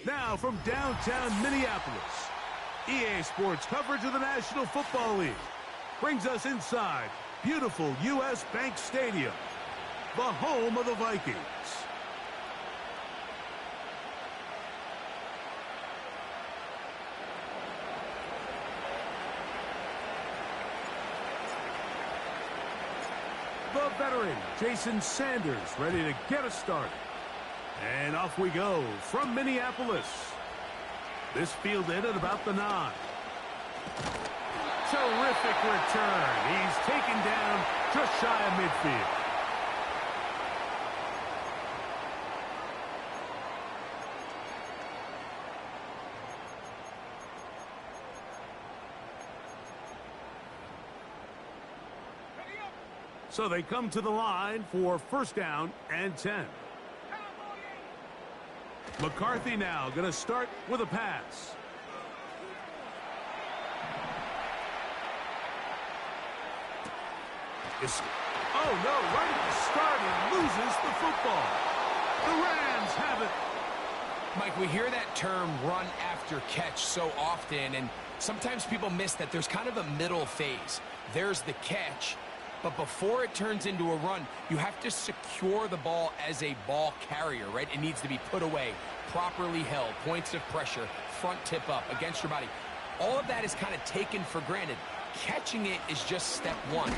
Now from downtown Minneapolis, EA Sports coverage of the National Football League brings us inside beautiful U.S. Bank Stadium, the home of the Vikings. The veteran, Jason Sanders, ready to get us started. And off we go from Minneapolis. This fielded at about the 9. Terrific return. He's taken down just shy of midfield. So they come to the line for first down and 10. McCarthy now going to start with a pass. Oh, no, right at the start, he loses the football. The Rams have it. Mike, we hear that term run after catch so often, and sometimes people miss that there's kind of a middle phase. There's the catch, but before it turns into a run, you have to secure the ball as a ball carrier, right? It needs to be put away, properly held, points of pressure, front tip up against your body. All of that is kind of taken for granted. Catching it is just step one.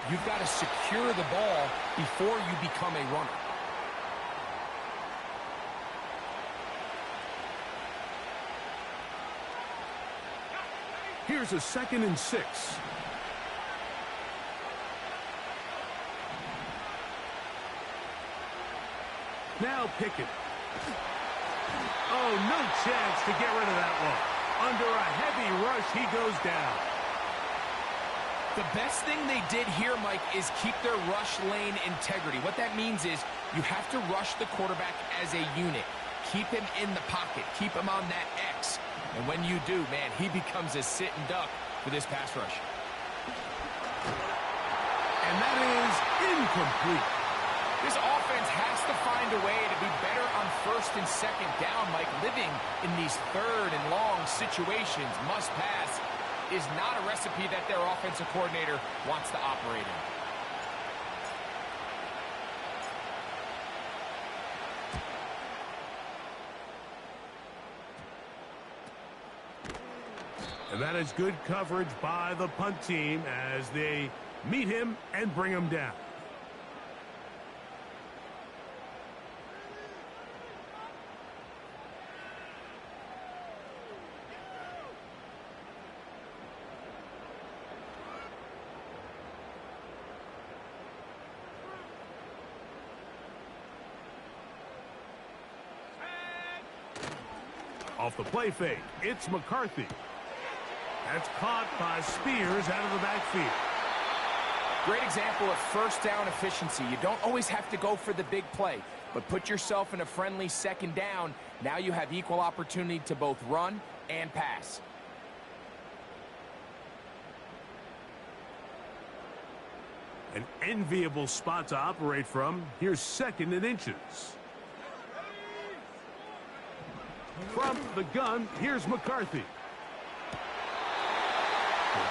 You've got to secure the ball before you become a runner. Here's a 2nd and 6. Now Pickett. Oh, no chance to get rid of that one. Under a heavy rush, he goes down. The best thing they did here, Mike, is keep their rush lane integrity. What that means is you have to rush the quarterback as a unit. Keep him in the pocket. Keep him on that X. And when you do, man, he becomes a sit and duck for this pass rush. And that is incomplete. This offense has to find a way to be better on 1st and 2nd down, Mike. Living in these 3rd and long situations, must pass, is not a recipe that their offensive coordinator wants to operate in. And that is good coverage by the punt team as they meet him and bring him down. Off the play fake, it's McCarthy. That's caught by Spears out of the backfield. Great example of first down efficiency. You don't always have to go for the big play, but put yourself in a friendly 2nd down. Now you have equal opportunity to both run and pass. An enviable spot to operate from. Here's 2nd and inches. From the gun, here's McCarthy.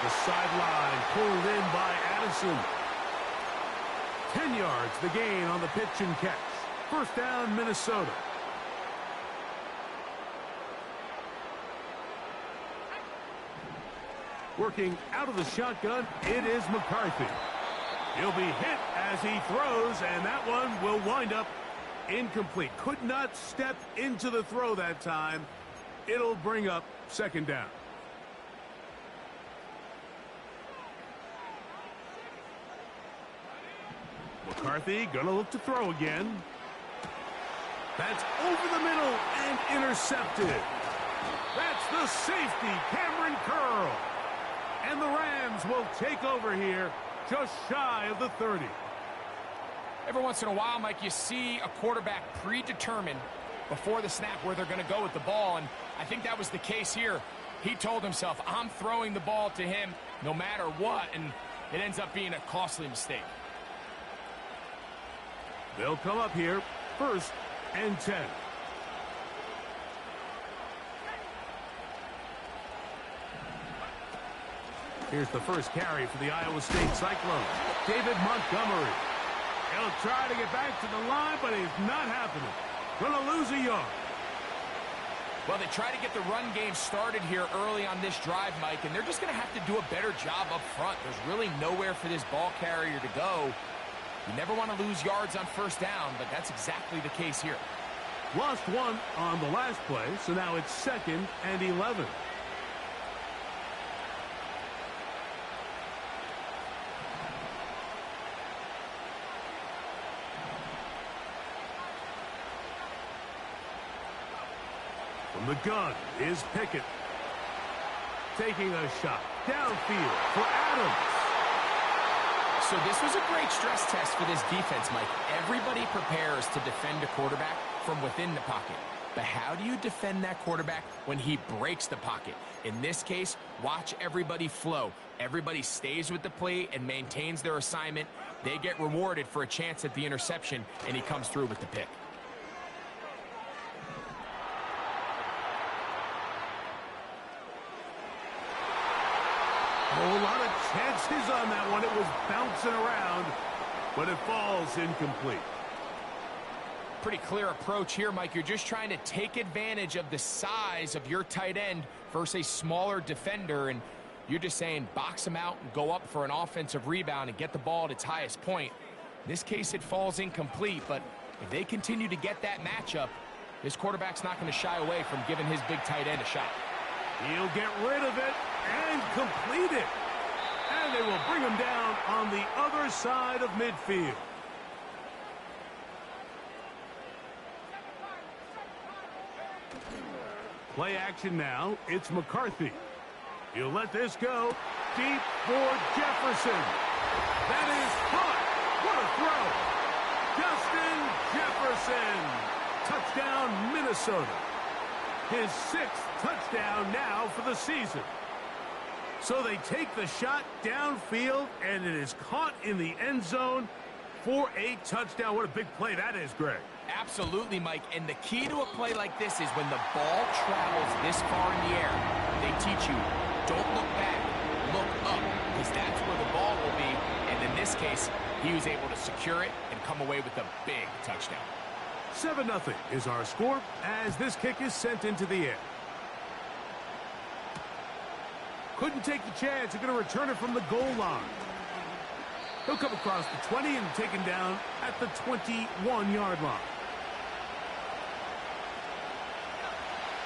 The sideline pulled in by Addison. 10 yards the gain on the pitch and catch. First down, Minnesota. Working out of the shotgun, it is McCarthy. He'll be hit as he throws, and that one will wind up incomplete. Could not step into the throw that time. It'll bring up 2nd down. McCarthy gonna look to throw again. That's over the middle and intercepted. That's the safety, Cameron Curl. And the Rams will take over here just shy of the 30. Every once in a while, Mike, you see a quarterback predetermined before the snap where they're going to go with the ball, and I think that was the case here. He told himself, I'm throwing the ball to him no matter what, and it ends up being a costly mistake. They'll come up here, 1st and 10. Here's the first carry for the Iowa State Cyclones. David Montgomery. He'll try to get back to the line, but it's not happening. Gonna lose a yard. Well, they try to get the run game started here early on this drive, Mike, and they're just going to have to do a better job up front. There's really nowhere for this ball carrier to go. You never want to lose yards on first down, but that's exactly the case here. Lost one on the last play, so now it's 2nd and 11. From the gun is Pickett. Taking a shot downfield for Adams. So this was a great stress test for this defense, Mike. Everybody prepares to defend a quarterback from within the pocket. But how do you defend that quarterback when he breaks the pocket? In this case, watch everybody flow. Everybody stays with the play and maintains their assignment. They get rewarded for a chance at the interception, and he comes through with the pick. A whole lot of chances on that one. It was bouncing around, but it falls incomplete. Pretty clear approach here, Mike. You're just trying to take advantage of the size of your tight end versus a smaller defender, and you're just saying box him out and go up for an offensive rebound and get the ball at its highest point. In this case, it falls incomplete, but if they continue to get that matchup, this quarterback's not going to shy away from giving his big tight end a shot. He'll get rid of it and complete it. And they will bring him down on the other side of midfield. Play action now. It's McCarthy. He'll let this go deep for Jefferson. That is caught. What a throw. Justin Jefferson. Touchdown, Minnesota. His 6th touchdown now for the season. So they take the shot downfield, and it is caught in the end zone for a touchdown. What a big play that is, Greg. Absolutely, Mike. And the key to a play like this is when the ball travels this far in the air, they teach you, don't look back, look up, because that's where the ball will be. And in this case, he was able to secure it and come away with a big touchdown. 7-0 is our score as this kick is sent into the air. Couldn't take the chance. They're going to return it from the goal line. He'll come across the 20 and taken down at the 21-yard line.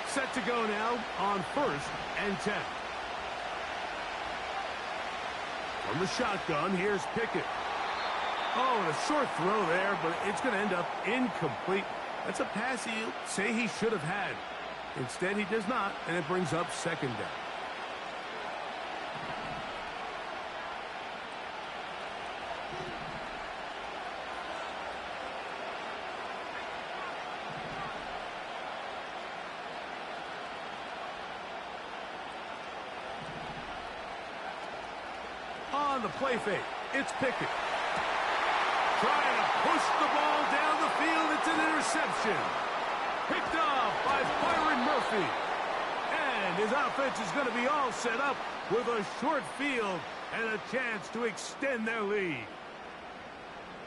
Set to go now on 1st and 10. From the shotgun, here's Pickett. Oh, and a short throw there, but it's going to end up incomplete. That's a pass he'll say he should have had. Instead, he does not, and it brings up 2nd down. On the play fake, it's Pickett. Trying to push the ball down the field. It's an interception. Picked up by Byron Murphy. And his offense is going to be all set up with a short field and a chance to extend their lead.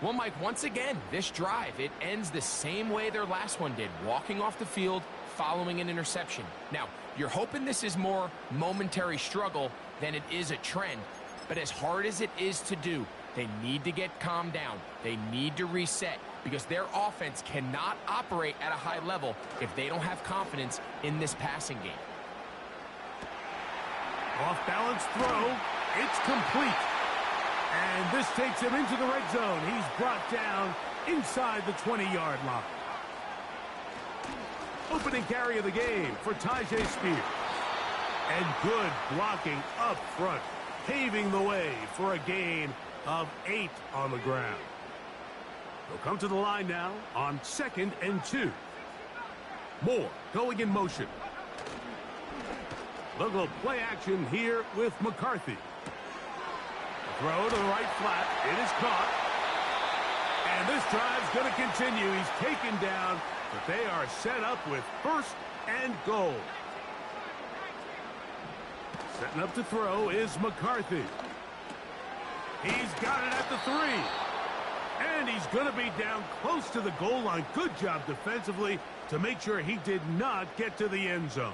Well, Mike, once again, this drive, it ends the same way their last one did, walking off the field, following an interception. Now, you're hoping this is more momentary struggle than it is a trend, but as hard as it is to do, they need to get calmed down. They need to reset because their offense cannot operate at a high level if they don't have confidence in this passing game. Off-balance throw. It's complete. And this takes him into the red zone. He's brought down inside the 20-yard line. Opening carry of the game for Tyjae Spears. And good blocking up front, paving the way for a gain of 8 on the ground. They'll come to the line now on 2nd and 2. Moore going in motion. Look at play action here with McCarthy. Throw to the right flat. It is caught. And this drive's going to continue. He's taken down, but they are set up with 1st and goal. Setting up to throw is McCarthy. He's got it at the 3. And he's going to be down close to the goal line. Good job defensively to make sure he did not get to the end zone.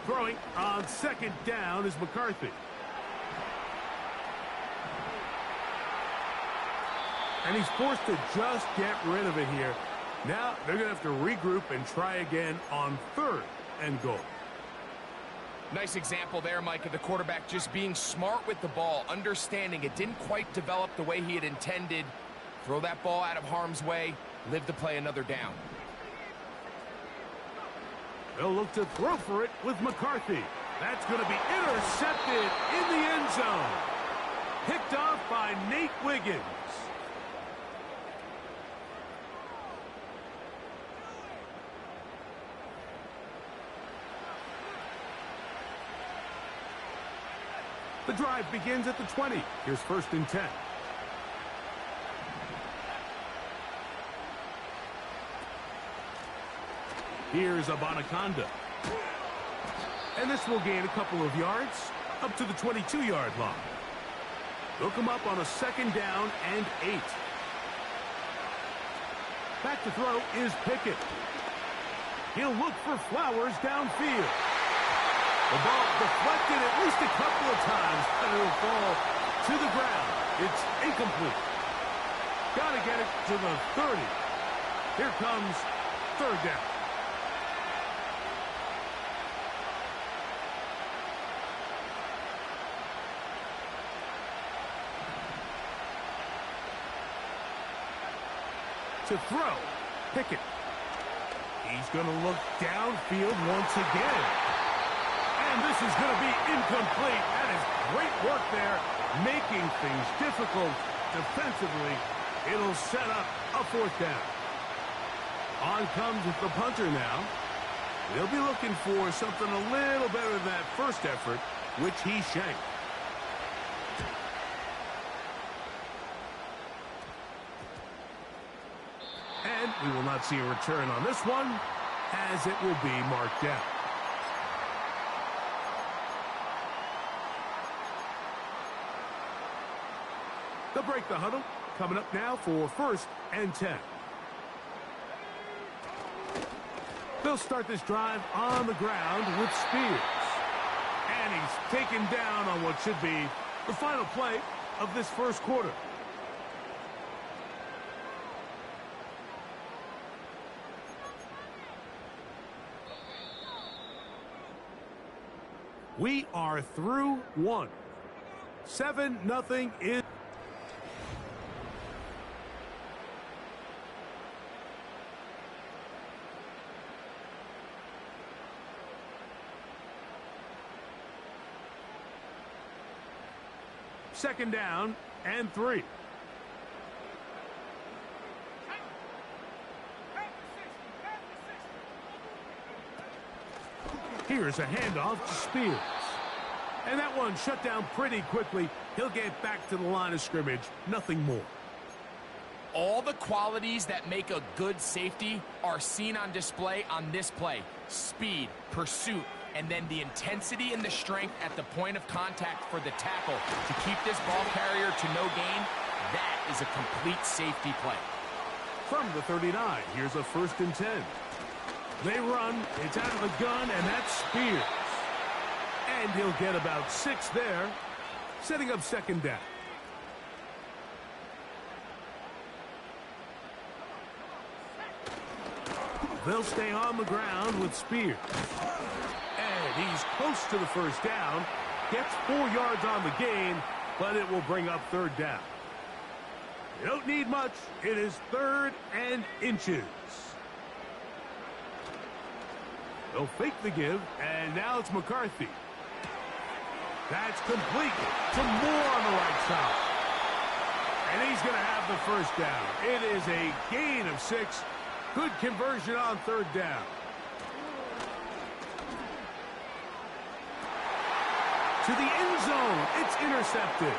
Throwing on 2nd down is McCarthy. And he's forced to just get rid of it here. Now they're going to have to regroup and try again on 3rd and goal. Nice example there, Mike, of the quarterback just being smart with the ball, understanding it didn't quite develop the way he had intended. Throw that ball out of harm's way, live to play another down. They'll look to throw for it with McCarthy. That's going to be intercepted in the end zone. Picked off by Nate Wiggins. The drive begins at the 20. Here's 1st and 10. Here's Abanaconda. And this will gain a couple of yards up to the 22-yard line. Look him up on a 2nd down and 8. Back to throw is Pickett. He'll look for Flowers downfield. The ball deflected at least a couple of times, and it'll fall to the ground. It's incomplete. Got to get it to the 30. Here comes 3rd down. To throw, Pickett. He's going to look downfield once again. And this is going to be incomplete. That is great work there, making things difficult defensively. It'll set up a 4th down. On comes the punter now. They'll be looking for something a little better than that first effort, which he shanked. And we will not see a return on this one, as it will be marked down. They'll break the huddle. Coming up now for 1st and 10. They'll start this drive on the ground with Spears. And he's taken down on what should be the final play of this 1st quarter. We are through 1. 7-0 is... Second down and 3. Here's a handoff to Spears. And that one shut down pretty quickly. He'll get back to the line of scrimmage. Nothing more. All the qualities that make a good safety are seen on display on this play. Speed, pursuit, and then the intensity and the strength at the point of contact for the tackle to keep this ball carrier to no gain. That is a complete safety play. From the 39, here's a 1st and 10. They run, it's out of the gun, and that's Spears. And he'll get about 6 there, setting up 2nd down. They'll stay on the ground with Spears. And he's close to the 1st down. Gets 4 yards on the gain, but it will bring up 3rd down. You don't need much. It is 3rd and inches. They'll fake the give, and now it's McCarthy. That's complete to Moore on the right side. And he's going to have the 1st down. It is a gain of 6. Good conversion on 3rd down. To the end zone. It's intercepted.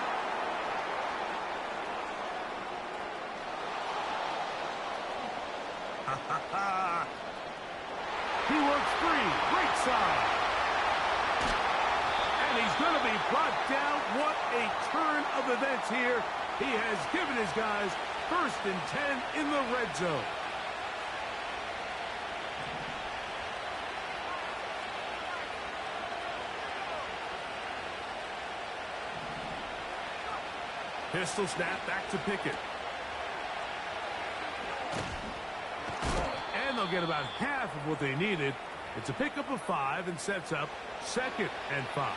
He works free, right side. And he's going to be brought down. What a turn of events here. He has given his guys 1st and 10 in the red zone. Pistol snap back to Pickett. And they'll get about half of what they needed. It's a pickup of 5 and sets up 2nd and 5.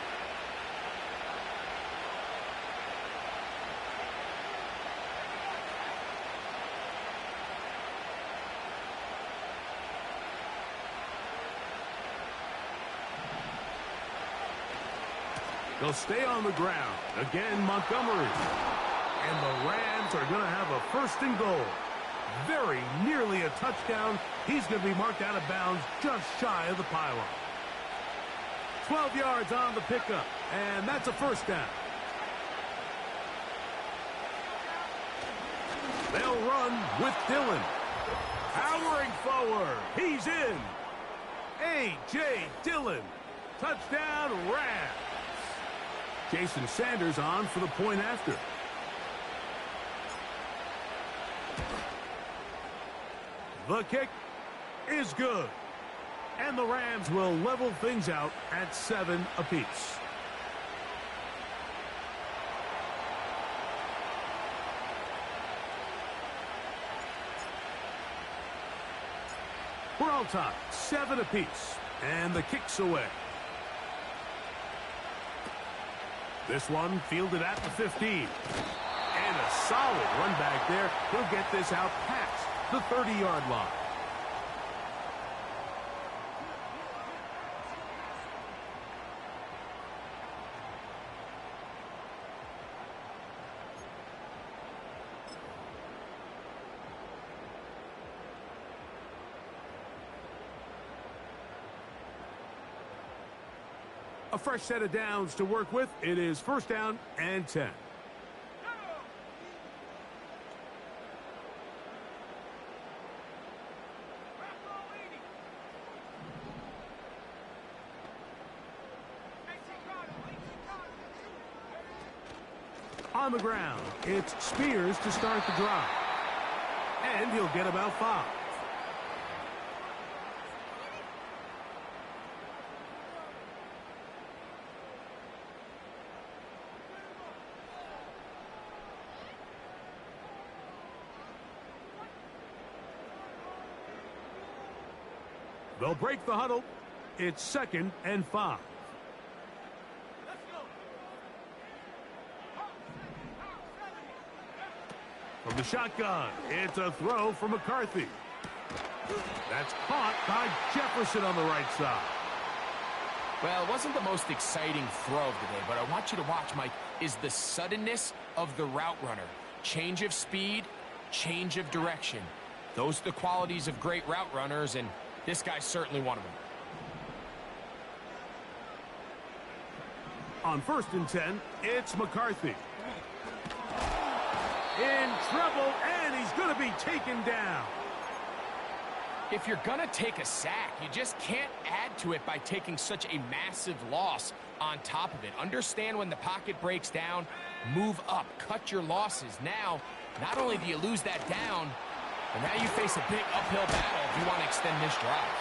They'll stay on the ground. Again, Montgomery. And the Rams are going to have a 1st and goal. Very nearly a touchdown. He's going to be marked out of bounds just shy of the pylon. 12 yards on the pickup. And that's a 1st down. They'll run with Dillon. Powering forward. He's in. A.J. Dillon. Touchdown, Rams. Jason Sanders on for the point after. The kick is good. And the Rams will level things out at 7 apiece. We're all tied, 7 apiece. And the kick's away. This one fielded at the 15. And a solid run back there. He'll get this out past the 30-yard line. A fresh set of downs to work with. It is 1st down and 10. On the ground, it's Spears to start the drive. And he'll get about 5. They'll break the huddle. It's 2nd and 5. From the shotgun, it's a throw from McCarthy. That's caught by Jefferson on the right side. Well, it wasn't the most exciting throw of the day, but I want you to watch, Mike, is the suddenness of the route runner. Change of speed, change of direction. Those are the qualities of great route runners, and this guy's certainly one of them. On 1st and 10, it's McCarthy. In trouble, and he's going to be taken down. If you're going to take a sack, you just can't add to it by taking such a massive loss on top of it. Understand when the pocket breaks down, move up, cut your losses. Now, not only do you lose that down, but now you face a big uphill battle if you want to extend this drive.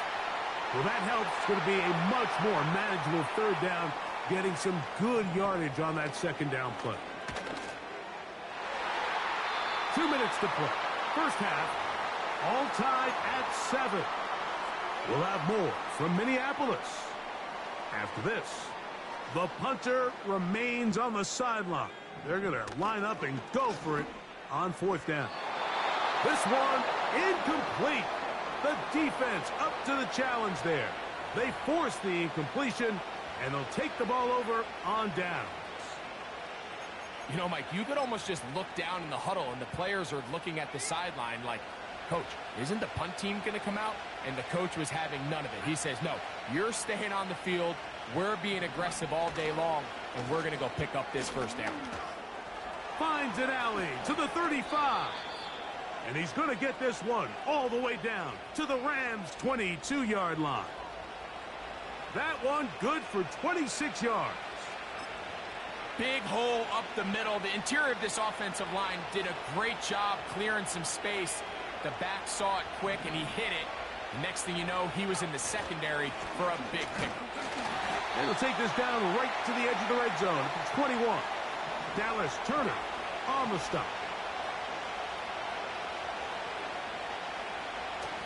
Well, that helps. It's going to be a much more manageable 3rd down, getting some good yardage on that 2nd down play. 2 minutes to play. 1st half, all tied at 7. We'll have more from Minneapolis. After this, the punter remains on the sideline. They're going to line up and go for it on 4th down. This one incomplete. The defense up to the challenge there. They force the incompletion, and they'll take the ball over on downs. You know, Mike, you could almost just look down in the huddle, and the players are looking at the sideline like, Coach, isn't the punt team going to come out? And the coach was having none of it. He says, no, you're staying on the field. We're being aggressive all day long, and we're going to go pick up this 1st down. Finds an alley to the 35. And he's going to get this one all the way down to the Rams' 22-yard line. That one good for 26 yards. Big hole up the middle. The interior of this offensive line did a great job clearing some space. The back saw it quick, and he hit it. The next thing you know, he was in the secondary for a big pickup. And he'll take this down right to the edge of the red zone at the 21. Dallas Turner on the stop.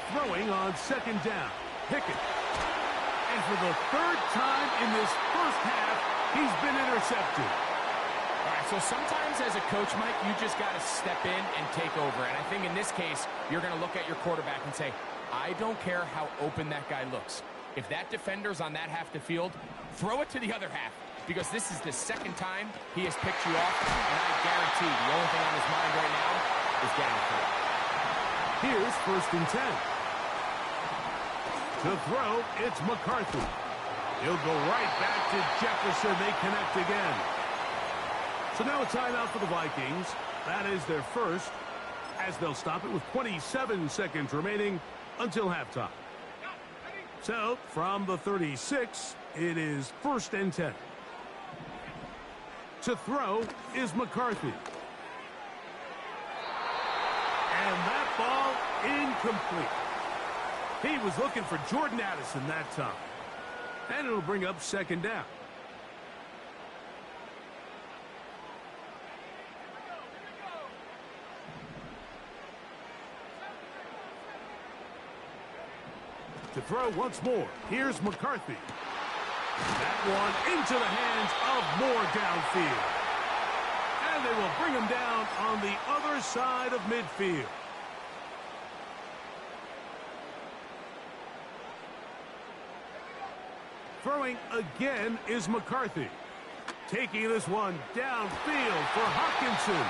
Throwing on second down. Pickett. And for the third time in this first half, he's been intercepted. All right, so sometimes as a coach, Mike, you just got to step in and take over. And I think in this case, you're going to look at your quarterback and say, I don't care how open that guy looks. If that defender's on that half the field, throw it to the other half, because this is the second time he has picked you off, and I guarantee the only thing on his mind right now is getting through. Here's 1st and 10. To throw, it's McCarthy. He'll go right back to Jefferson. They connect again. So now a timeout for the Vikings. That is their first, as they'll stop it with 27 seconds remaining until halftime. So, from the 36, it is 1st and 10. To throw is McCarthy. And that ball incomplete. He was looking for Jordan Addison that time. And it'll bring up 2nd down. To throw once more, here's McCarthy. That one into the hands of Moore downfield. And they will bring him down on the other side of midfield. Throwing again is McCarthy. Taking this one downfield for Hockenson.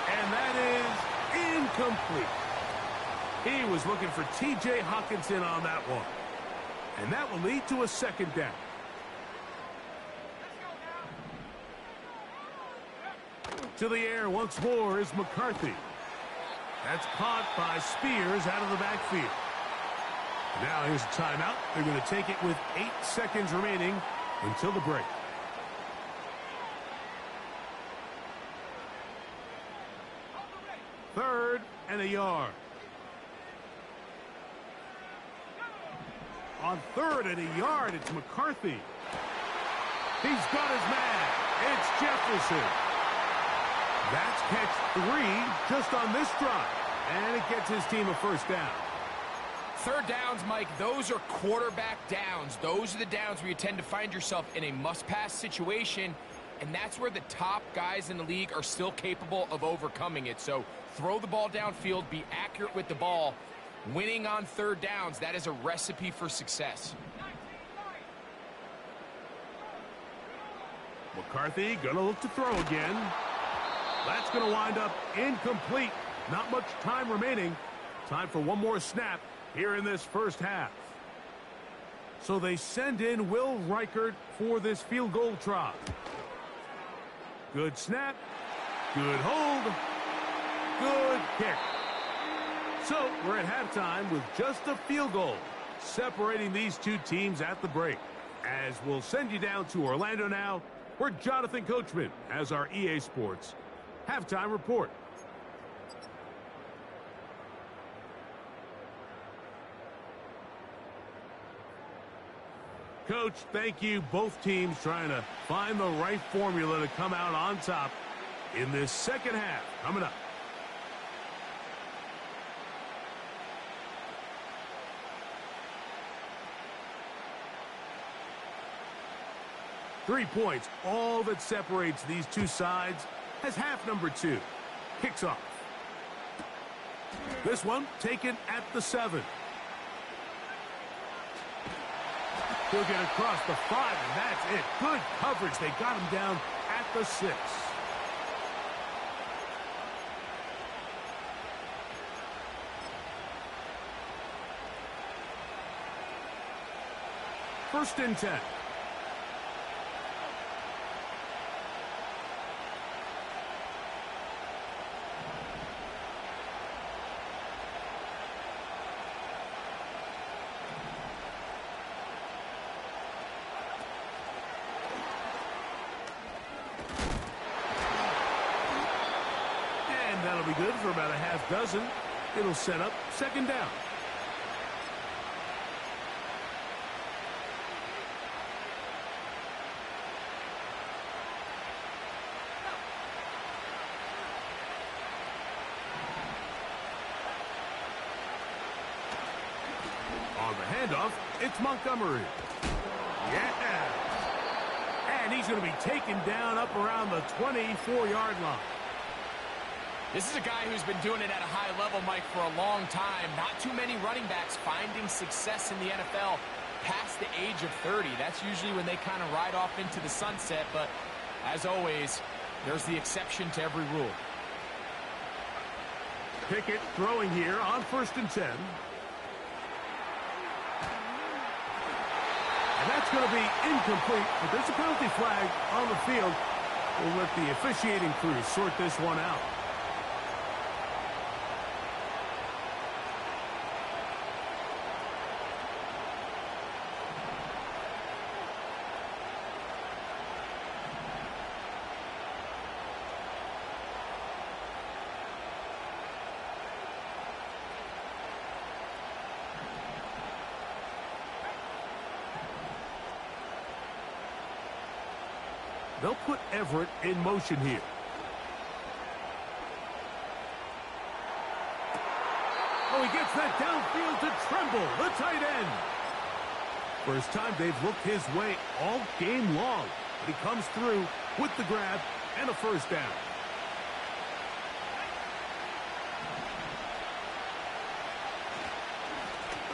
And that is incomplete. He was looking for T.J. Hockenson on that one. And that will lead to a 2nd down. To the air once more is McCarthy. That's caught by Spears out of the backfield. Now here's a timeout. They're going to take it with 8 seconds remaining until the break. Third and a yard. On 3rd and a yard, it's McCarthy. He's got his man. It's Jefferson. That's catch 3 just on this drive. And it gets his team a 1st down. 3rd downs, Mike, those are quarterback downs. Those are the downs where you tend to find yourself in a must-pass situation, and that's where the top guys in the league are still capable of overcoming it. So throw the ball downfield, be accurate with the ball. Winning on 3rd downs, that is a recipe for success. McCarthy going to look to throw again. That's going to wind up incomplete. Not much time remaining. Time for one more snap here in this first half. So they send in Will Reichert for this field goal try. Good snap. Good hold. Good kick. So we're at halftime with just a field goal separating these two teams at the break. As we'll send you down to Orlando now, where Jonathan Coachman has our EA Sports halftime report. Coach, thank you. Both teams trying to find the right formula to come out on top in this second half. Coming up. .3 points, all that separates these two sides as half number 2 kicks off. This one taken at the 7. He'll get across the 5, and that's it. Good coverage. They got him down at the 6. First and 10. good for about a half dozen. It'll set up second down. On the handoff, it's Montgomery. Yeah. And he's going to be taken down up around the 24-yard line. This is a guy who's been doing it at a high level, Mike, for a long time. Not too many running backs finding success in the NFL past the age of 30. That's usually when they kind of ride off into the sunset. But as always, there's the exception to every rule. Pickett throwing here on 1st and 10. And that's going to be incomplete, but there's a penalty flag on the field. We'll let the officiating crew sort this one out. They'll put Everett in motion here. Oh, he gets that downfield to Tremble, the tight end. First time they've looked his way all game long. But he comes through with the grab and a first down.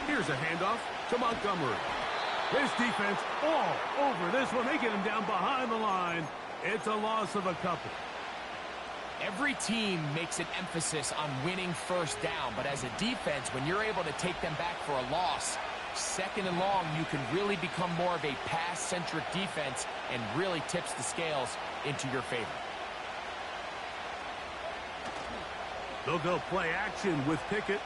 Here's a handoff to Montgomery. This defense all over this one. They get him down behind the line. It's a loss of a couple. Every team makes an emphasis on winning first down, but as a defense, when you're able to take them back for a loss, second and long, you can really become more of a pass-centric defense and really tips the scales into your favor. They'll go play action with Pickett.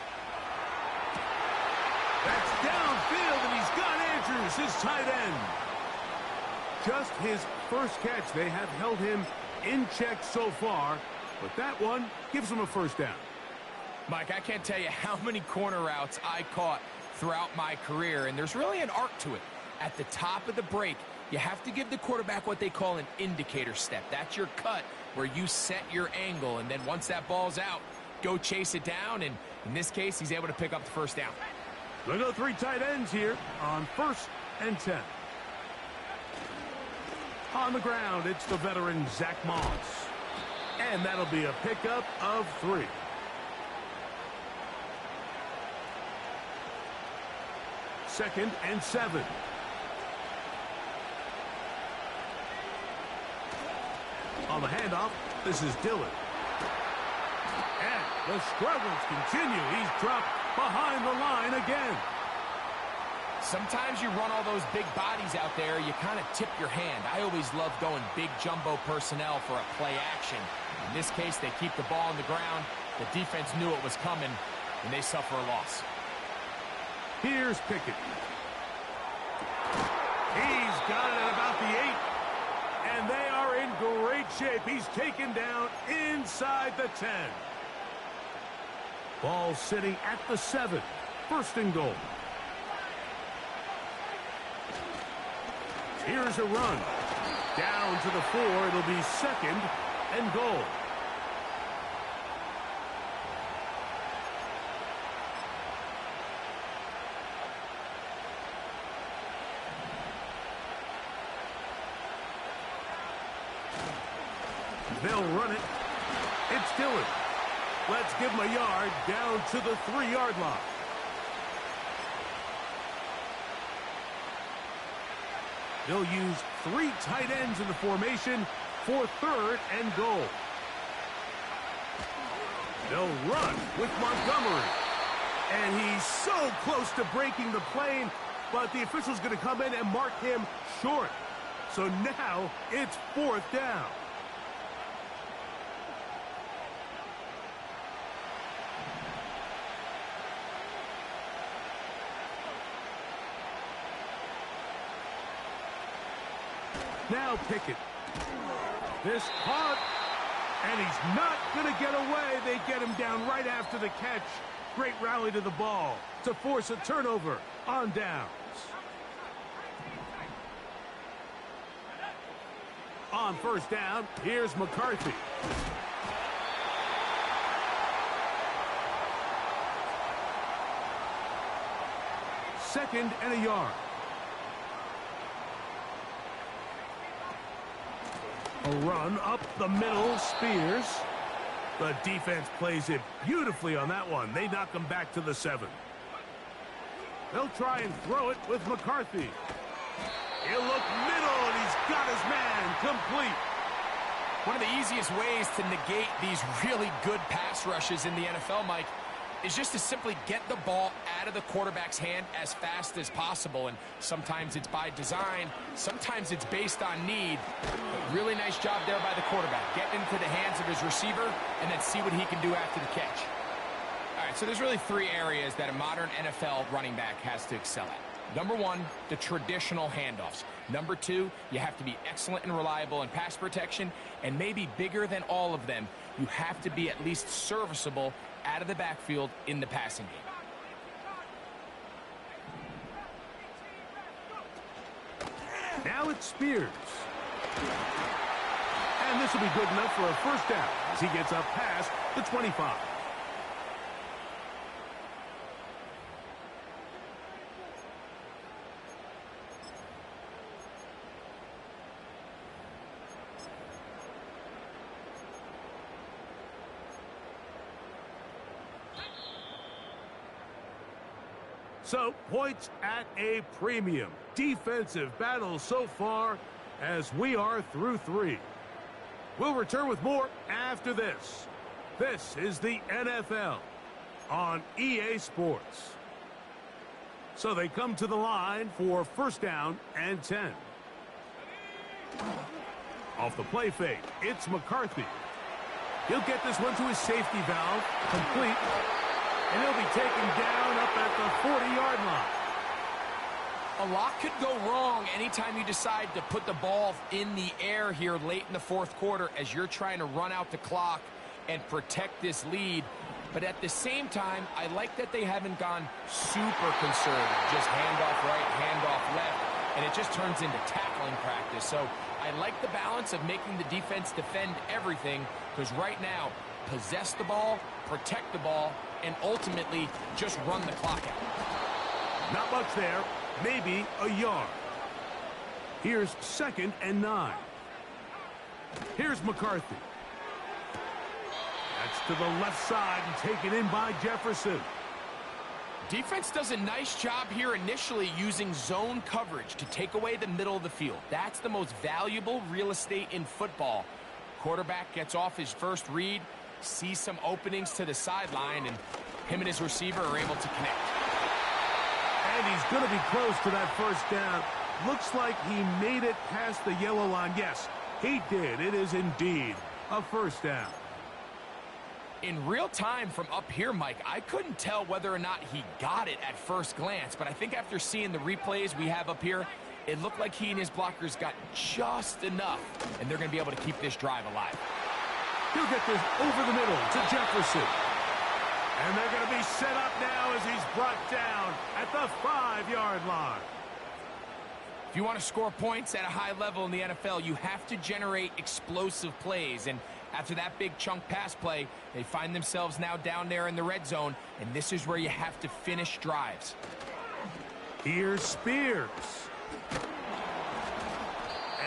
That's downfield, and he's got Andrews, his tight end. Just his first catch. They have held him in check so far, but that one gives him a first down. Mike, I can't tell you how many corner routes I caught throughout my career, and there's really an arc to it. At the top of the break, you have to give the quarterback what they call an indicator step. That's your cut where you set your angle, and then once that ball's out, go chase it down, and in this case, he's able to pick up the first down. They'll go 3 tight ends here on 1st and 10. On the ground, it's the veteran Zach Moss. And that'll be a pickup of 3. Second and 7. On the handoff, this is Dillon. And the struggles continue. He's dropped behind the line again. Sometimes you run all those big bodies out there, you kind of tip your hand. I always love going big jumbo personnel for a play action. In this case, they keep the ball on the ground. The defense knew it was coming, and they suffer a loss. Here's Pickett. He's got it at about the 8. And they are in great shape. He's taken down inside the 10. Ball sitting at the 7. 1st and goal. Here's a run. Down to the 4. It'll be 2nd and goal. They'll run it. It's Dillon. Let's give him a yard down to the 3-yard line. They'll use 3 tight ends in the formation for 3rd and goal. They'll run with Montgomery. And he's so close to breaking the plane, but the official's going to come in and mark him short. So now it's 4th down. Now Pickett. This punt, And he's not going to get away. They get him down right after the catch. Great rally to the ball to force a turnover on downs. On first down, here's McCarthy. Second and a yard. A run up the middle, Spears. The defense plays it beautifully on that one. They knock him back to the 7. They'll try and throw it with McCarthy. He'll look middle, and he's got his man complete. One of the easiest ways to negate these really good pass rushes in the NFL, Mike, is just to simply get the ball out of the quarterback's hand as fast as possible. And sometimes it's by design, sometimes it's based on need. But really nice job there by the quarterback. Get into the hands of his receiver and then see what he can do after the catch. All right, so there's really 3 areas that a modern NFL running back has to excel at. Number 1, the traditional handoffs. Number 2, you have to be excellent and reliable in pass protection. And maybe bigger than all of them, you have to be at least serviceable out of the backfield in the passing game. Now it's Spears. And this will be good enough for a first down as he gets up past the 25. So, points at a premium. Defensive battle so far as we are through 3. We'll return with more after this. This is the NFL on EA Sports. So they come to the line for first down and 10. Off the play fake, it's McCarthy. He'll get this one to his safety valve, complete. And he'll be taken down up at the 40-yard line. A lot could go wrong anytime you decide to put the ball in the air here late in the 4th quarter as you're trying to run out the clock and protect this lead. But at the same time, I like that they haven't gone super conservative. Just handoff right, handoff left, and it just turns into tackling practice. So I like the balance of making the defense defend everything, because right now, possess the ball, protect the ball, and ultimately just run the clock out. Not much there, maybe a yard. Here's second and 9. Here's McCarthy. That's to the left side and taken in by Jefferson. Defense does a nice job here initially using zone coverage to take away the middle of the field. That's the most valuable real estate in football. Quarterback gets off his first read, sees some openings to the sideline, and him and his receiver are able to connect. And he's going to be close to that first down. Looks like he made it past the yellow line. Yes, he did. It is indeed a first down. In real time from up here, Mike, I couldn't tell whether or not he got it at first glance, but I think after seeing the replays we have up here, it looked like he and his blockers got just enough, and they're going to be able to keep this drive alive. He'll get this over the middle to Jefferson. And they're going to be set up now as he's brought down at the 5-yard line. If you want to score points at a high level in the NFL, you have to generate explosive plays. And after that big chunk pass play, they find themselves now down there in the red zone, and this is where you have to finish drives. Here's Spears.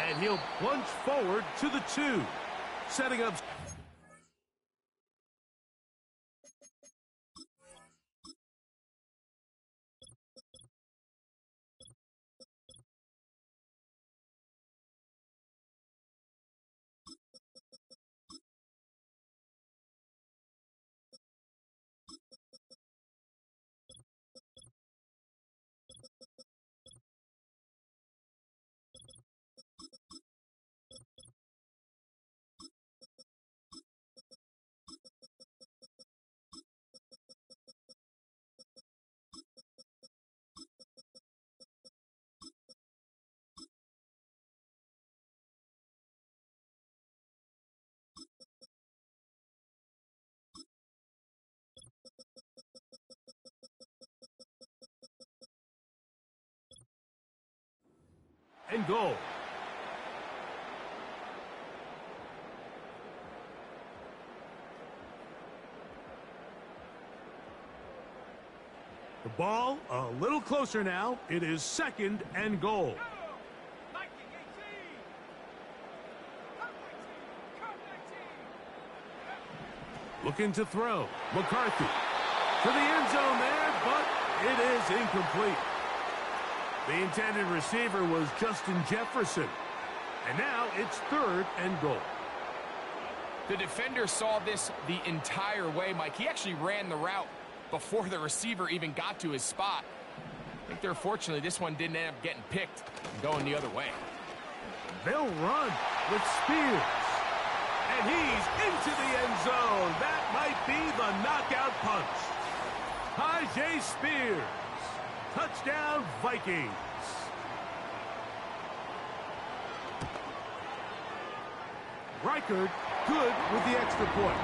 And he'll plunge forward to the 2, setting up and goal. The ball a little closer now. It is 2nd and goal. Looking to throw. McCarthy to the end zone there, but it is incomplete. The intended receiver was Justin Jefferson. And now it's 3rd and goal. The defender saw this the entire way, Mike. He actually ran the route before the receiver even got to his spot. I think they're fortunately this one didn't end up getting picked and going the other way. They'll run with Spears. And he's into the end zone. That might be the knockout punch. Tajay Spears. Touchdown, Vikings. Reichard good with the extra point.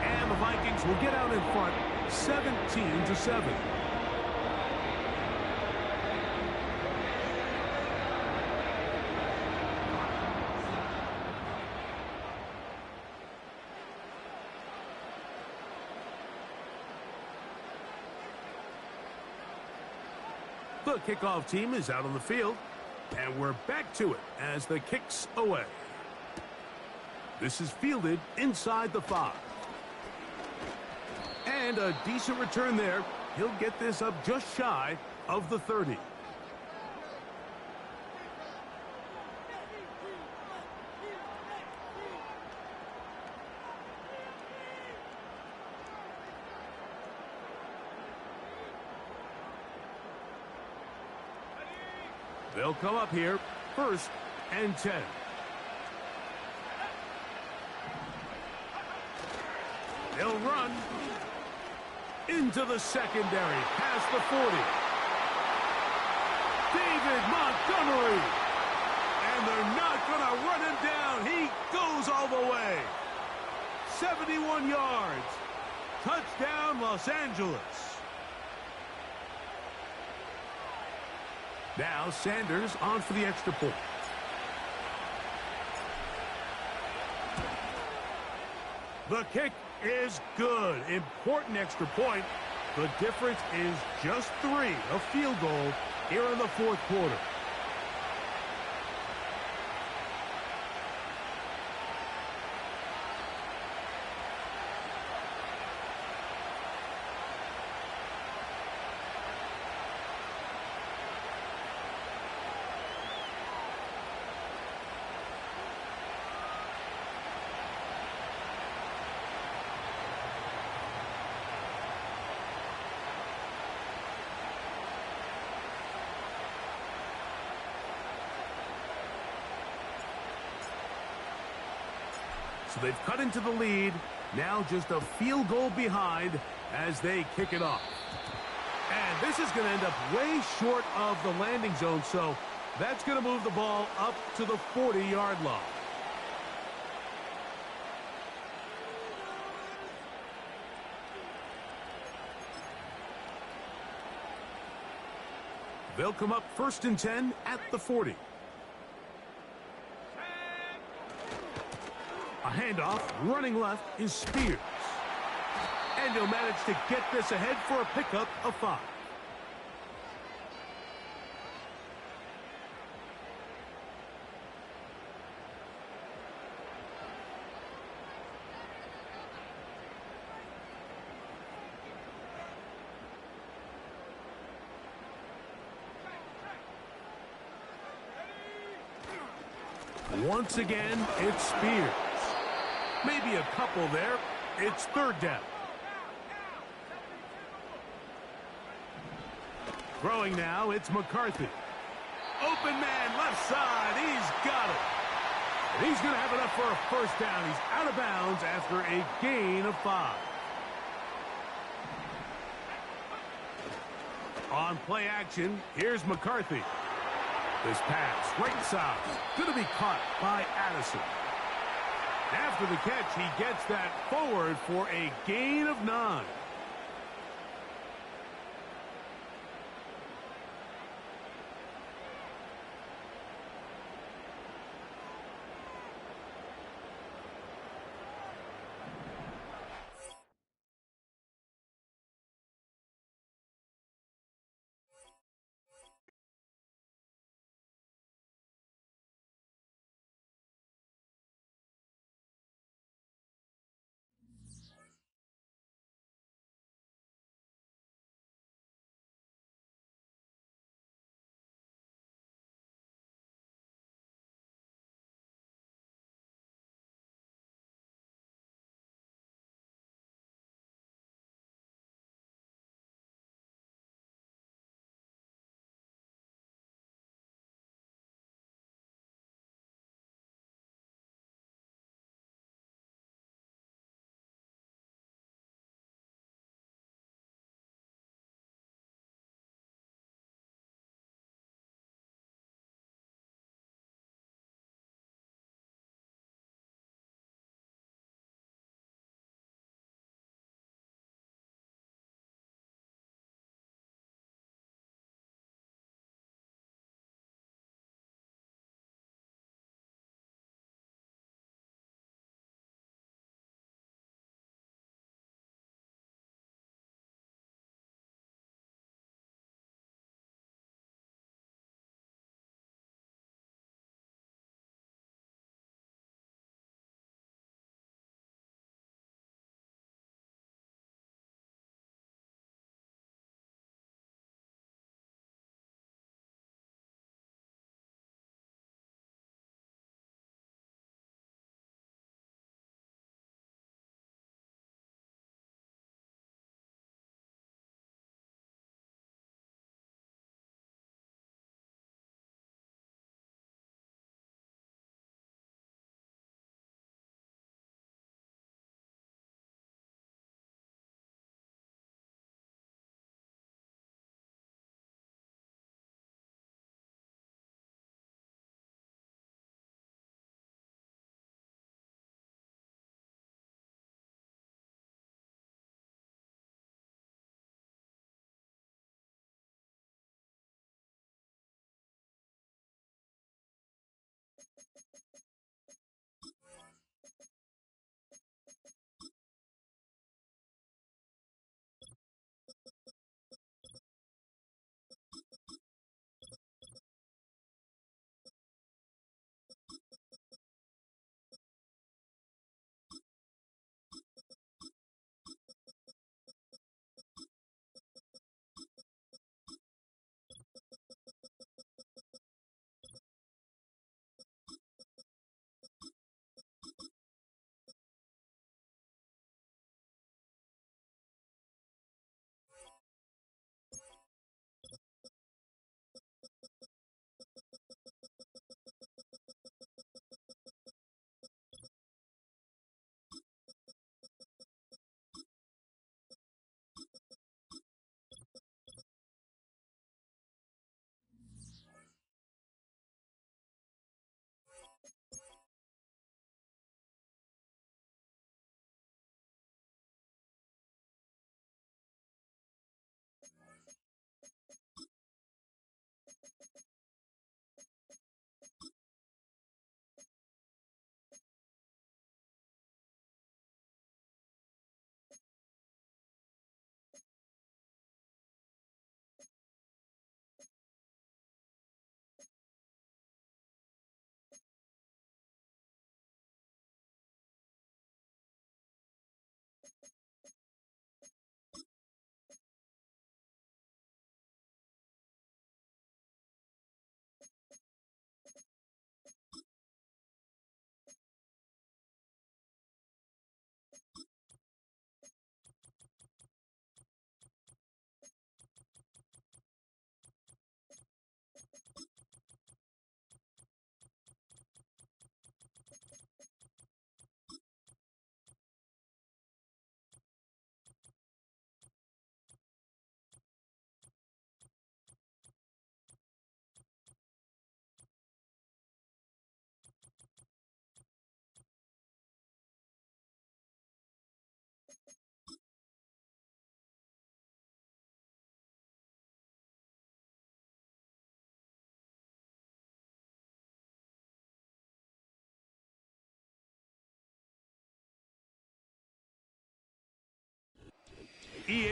And the Vikings will get out in front 17-7. The kickoff team is out on the field, and we're back to it as the kick's away. This is fielded inside the 5. And a decent return there. He'll get this up just shy of the 30. They'll come up here, 1st and 10. They'll run into the secondary, past the 40. David Montgomery. And they're not going to run him down. He goes all the way. 71 yards. Touchdown, Los Angeles. Now Sanders on for the extra point. The kick is good. Important extra point. The difference is just 3. A field goal here in the 4th quarter. So they've cut into the lead. Now just a field goal behind as they kick it off. And this is going to end up way short of the landing zone, so that's going to move the ball up to the 40-yard line. They'll come up 1st and 10 at the 40. A handoff, running left is Spears. And he'll manage to get this ahead for a pickup of 5. Once again, it's Spears. Maybe a couple there. It's 3rd down. Throwing now, it's McCarthy. Open man, left side. He's got it. And he's going to have enough for a 1st down. He's out of bounds after a gain of 5. On play action, here's McCarthy. This pass, right side, going to be caught by Addison. After the catch, he gets that forward for a gain of 9.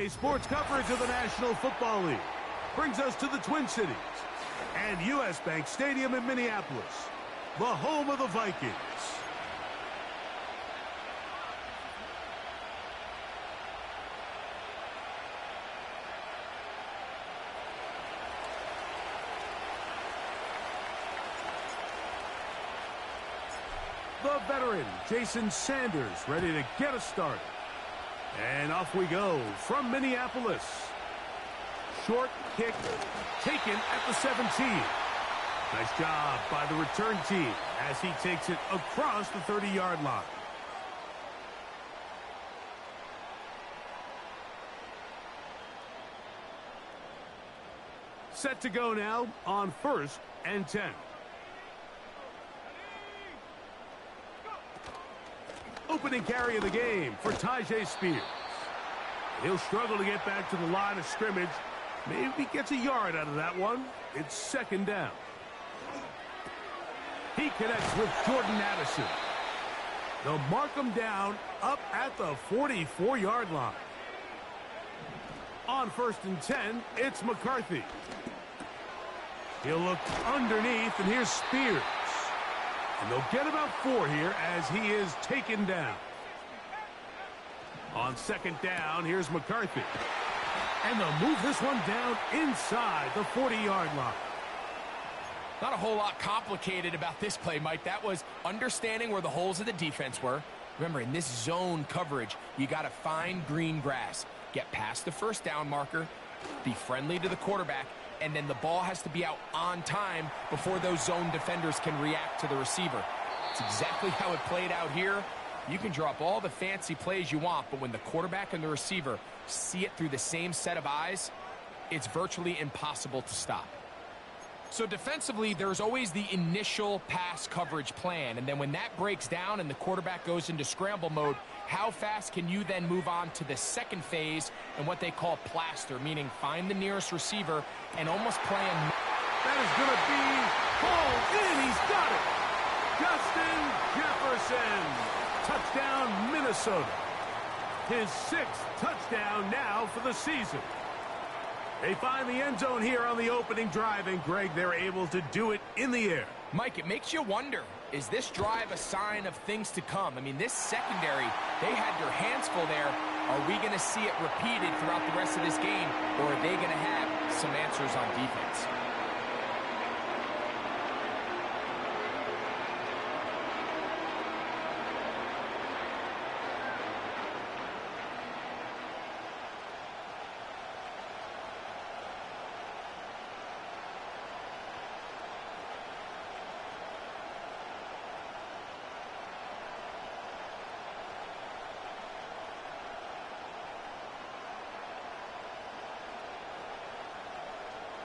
2K Sports coverage of the National Football League brings us to the Twin Cities and U.S. Bank Stadium in Minneapolis, the home of the Vikings. The veteran, Jason Sanders, ready to get us started. And off we go from Minneapolis. Short kick taken at the 17. Nice job by the return team as he takes it across the 30-yard line. Set to go now on 1st and 10. Opening carry of the game for Tyjae Spears. He'll struggle to get back to the line of scrimmage. Maybe he gets a yard out of that one. It's 2nd down. He connects with Jordan Addison. They'll mark him down up at the 44-yard line. On 1st and 10, it's McCarthy. He'll look underneath, and here's Spears. And they'll get about 4 here as he is taken down. On 2nd down, here's McCarthy. And they'll move this one down inside the 40-yard line. Not a whole lot complicated about this play, Mike. That was understanding where the holes of the defense were. Remember, in this zone coverage, you got to find green grass. Get past the 1st down marker, be friendly to the quarterback, and then the ball has to be out on time before those zone defenders can react to the receiver. It's exactly how it played out here. You can draw up all the fancy plays you want, but when the quarterback and the receiver see it through the same set of eyes, it's virtually impossible to stop. So defensively, there's always the initial pass coverage plan, and then when that breaks down and the quarterback goes into scramble mode, how fast can you then move on to the 2nd phase and what they call plaster, meaning find the nearest receiver and almost play him. That is going to be hauled in. He's got it. Justin Jefferson. Touchdown, Minnesota. His 6th touchdown now for the season. They find the end zone here on the opening drive, and Greg, they're able to do it in the air. Mike, it makes you wonder, is this drive a sign of things to come? I mean, this secondary, they had their hands full there. Are we going to see it repeated throughout the rest of this game, or are they going to have some answers on defense?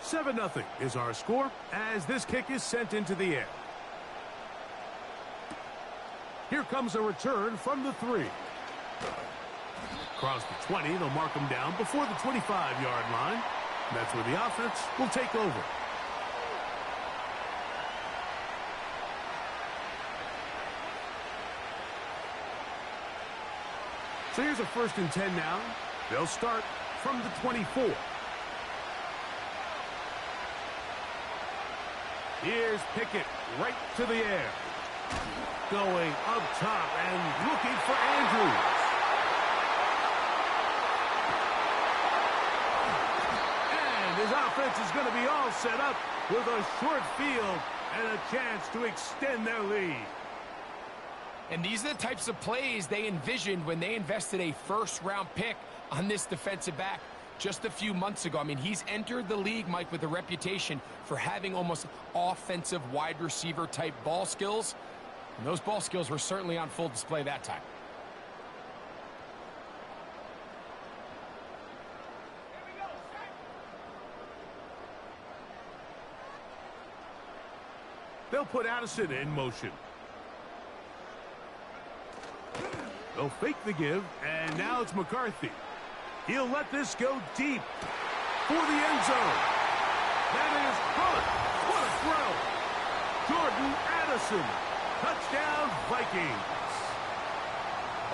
Seven 0 is our score as this kick is sent into the air. Here comes a return from the 3. Across the 20, they'll mark him down before the 25-yard line. That's where the offense will take over. So here's a 1st and 10 now. They'll start from the 24. Here's Pickett right to the air. Going up top and looking for Andrews. And his offense is going to be all set up with a short field and a chance to extend their lead. And these are the types of plays they envisioned when they invested a 1st-round pick on this defensive back just a few months ago. I mean, he's entered the league, Mike, with a reputation for having almost offensive wide receiver type ball skills. And those ball skills were certainly on full display that time. They'll put Addison in motion. They'll fake the give, and now it's McCarthy. He'll let this go deep for the end zone. That is caught. What a throw. Jordan Addison. Touchdown, Vikings.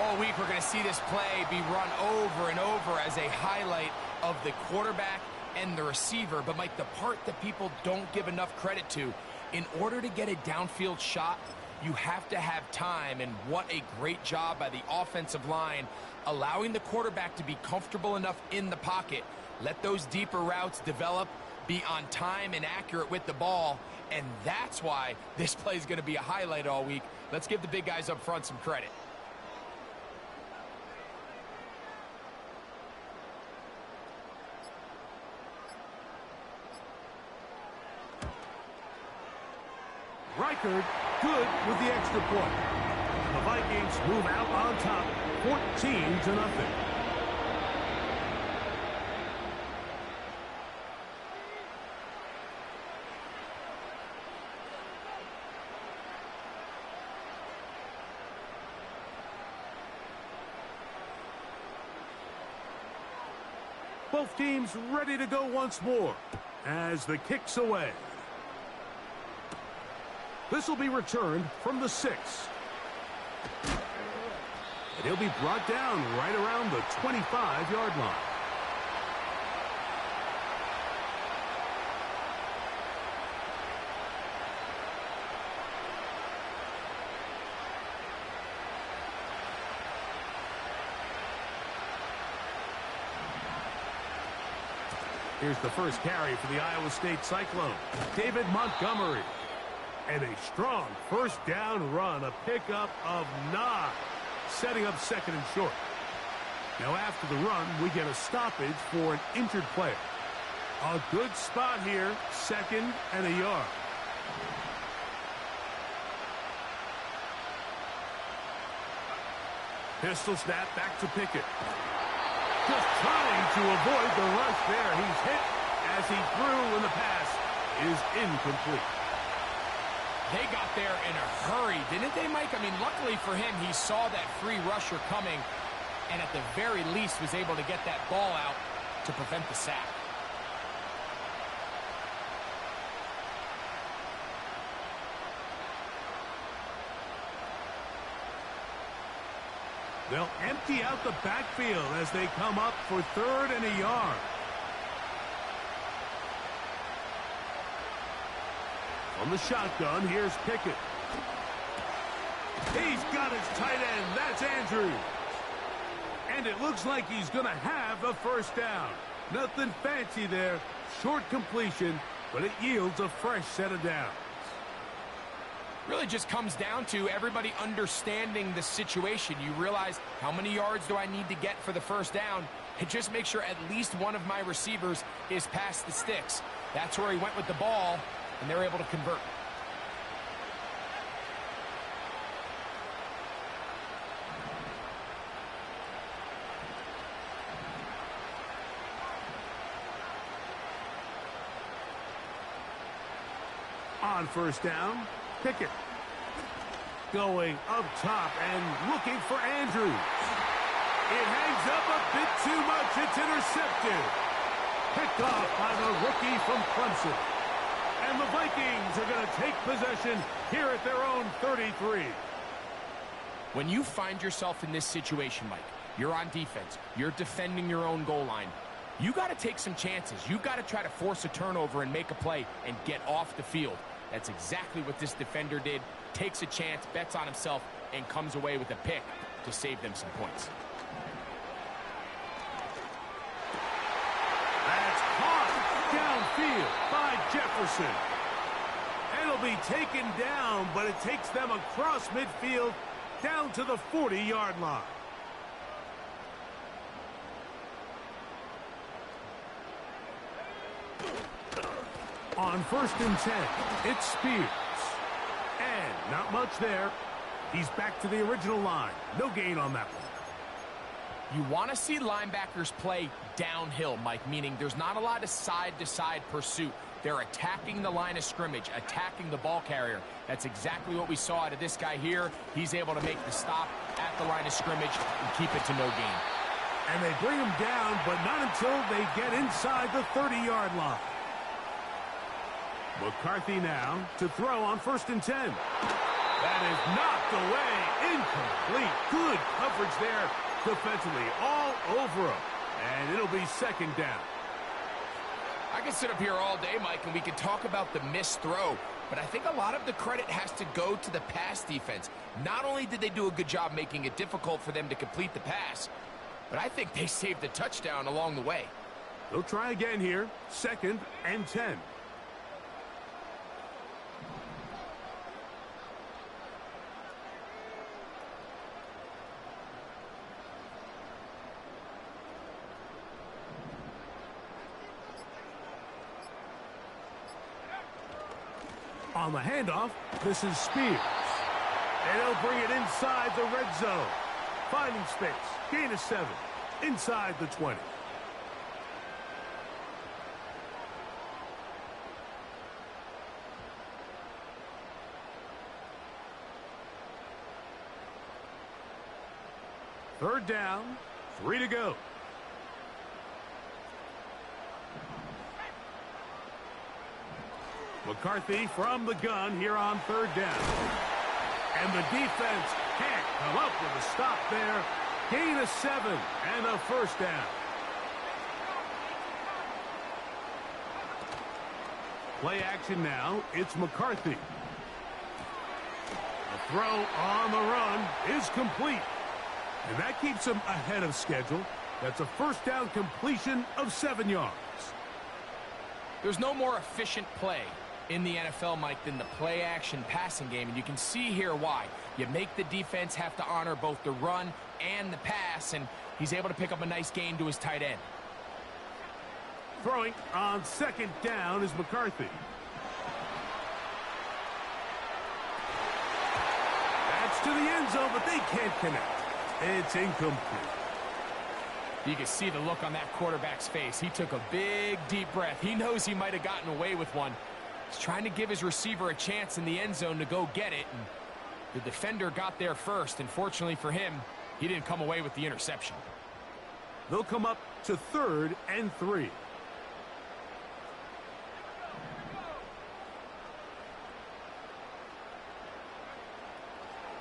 All week, we're going to see this play be run over and over as a highlight of the quarterback and the receiver. But, Mike, the part that people don't give enough credit to, in order to get a downfield shot, you have to have time, and what a great job by the offensive line, allowing the quarterback to be comfortable enough in the pocket, let those deeper routes develop, be on time and accurate with the ball, and that's why this play is going to be a highlight all week. Let's give the big guys up front some credit. Reichard good with the extra point. The Vikings move out on top, 14-0. Both teams ready to go once more as the kick's away. This will be returned from the 6. And he'll be brought down right around the 25-yard line. Here's the first carry for the Iowa State Cyclone, David Montgomery. And a strong first down run, a pickup of 9, setting up second and short. Now after the run, we get a stoppage for an injured player. A good spot here, 2nd and a yard. Pistol snap back to Pickett. Just trying to avoid the rush there. He's hit as he threw, and the pass is incomplete. They got there in a hurry, didn't they, Mike? I mean, luckily for him, he saw that free rusher coming and at the very least was able to get that ball out to prevent the sack. They'll empty out the backfield as they come up for 3rd and a yard. On the shotgun, here's Pickett. He's got his tight end. That's Andrews. And it looks like he's going to have the first down. Nothing fancy there. Short completion, but it yields a fresh set of downs. Really just comes down to everybody understanding the situation. You realize, how many yards do I need to get for the first down? And just make sure at least one of my receivers is past the sticks. That's where he went with the ball, and they're able to convert. On first down, Pickett. Going up top and looking for Andrews. It hangs up a bit too much. It's intercepted. Picked off by the rookie from Clemson. And the Vikings are going to take possession here at their own 33. When you find yourself in this situation, Mike, you're on defense, you're defending your own goal line, you got to take some chances. You got to try to force a turnover and make a play and get off the field. That's exactly what this defender did. Takes a chance, bets on himself, and comes away with a pick to save them some points. That's caught downfield by Jefferson. It'll be taken down, but it takes them across midfield down to the 40-yard line. On first and 10, it's Spears. And not much there. He's back to the original line. No gain on that one. You want to see linebackers play downhill, Mike, meaning there's not a lot of side-to-side pursuit. They're attacking the line of scrimmage, attacking the ball carrier. That's exactly what we saw out of this guy here. He's able to make the stop at the line of scrimmage and keep it to no gain. And they bring him down, but not until they get inside the 30-yard line. McCarthy now to throw on first and 10. That is knocked away. Incomplete. Good coverage there defensively. All over him. And it'll be second down. I could sit up here all day, Mike, and we could talk about the missed throw, but I think a lot of the credit has to go to the pass defense. Not only did they do a good job making it difficult for them to complete the pass, but I think they saved the touchdown along the way. They'll try again here. 2nd and 10. On the handoff, this is Spears. And he'll bring it inside the red zone. Finding space. Gain of 7. Inside the 20. Third down, 3 to go. McCarthy from the gun here on 3rd down. And the defense can't come up with a stop there. Gain of 7 and a 1st down. Play action now. It's McCarthy. The throw on the run is complete. And that keeps him ahead of schedule. That's a 1st down completion of 7 yards. There's no more efficient play in the NFL, Mike, than the play-action passing game, and you can see here why. You make the defense have to honor both the run and the pass, and he's able to pick up a nice gain to his tight end. Throwing on 2nd down is McCarthy. That's to the end zone, but they can't connect. It's incomplete. You can see the look on that quarterback's face. He took a big, deep breath. He knows he might have gotten away with one. He's trying to give his receiver a chance in the end zone to go get it. And the defender got there first, and fortunately for him, he didn't come away with the interception. They'll come up to 3rd and 3.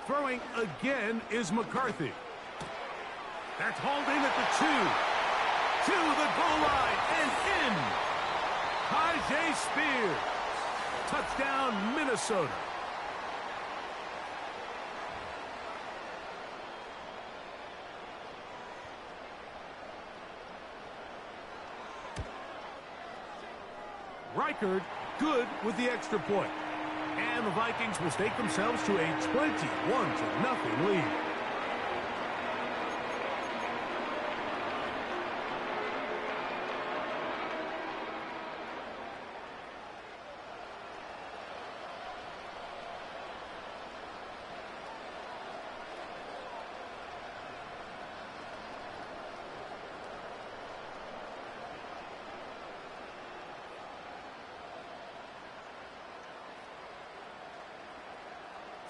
Throwing again is McCarthy. That's hauled in at the 2. To the goal line and in. Tajay Spears. Touchdown, Minnesota. Reichard good with the extra point. And the Vikings will stake themselves to a 21-0 lead.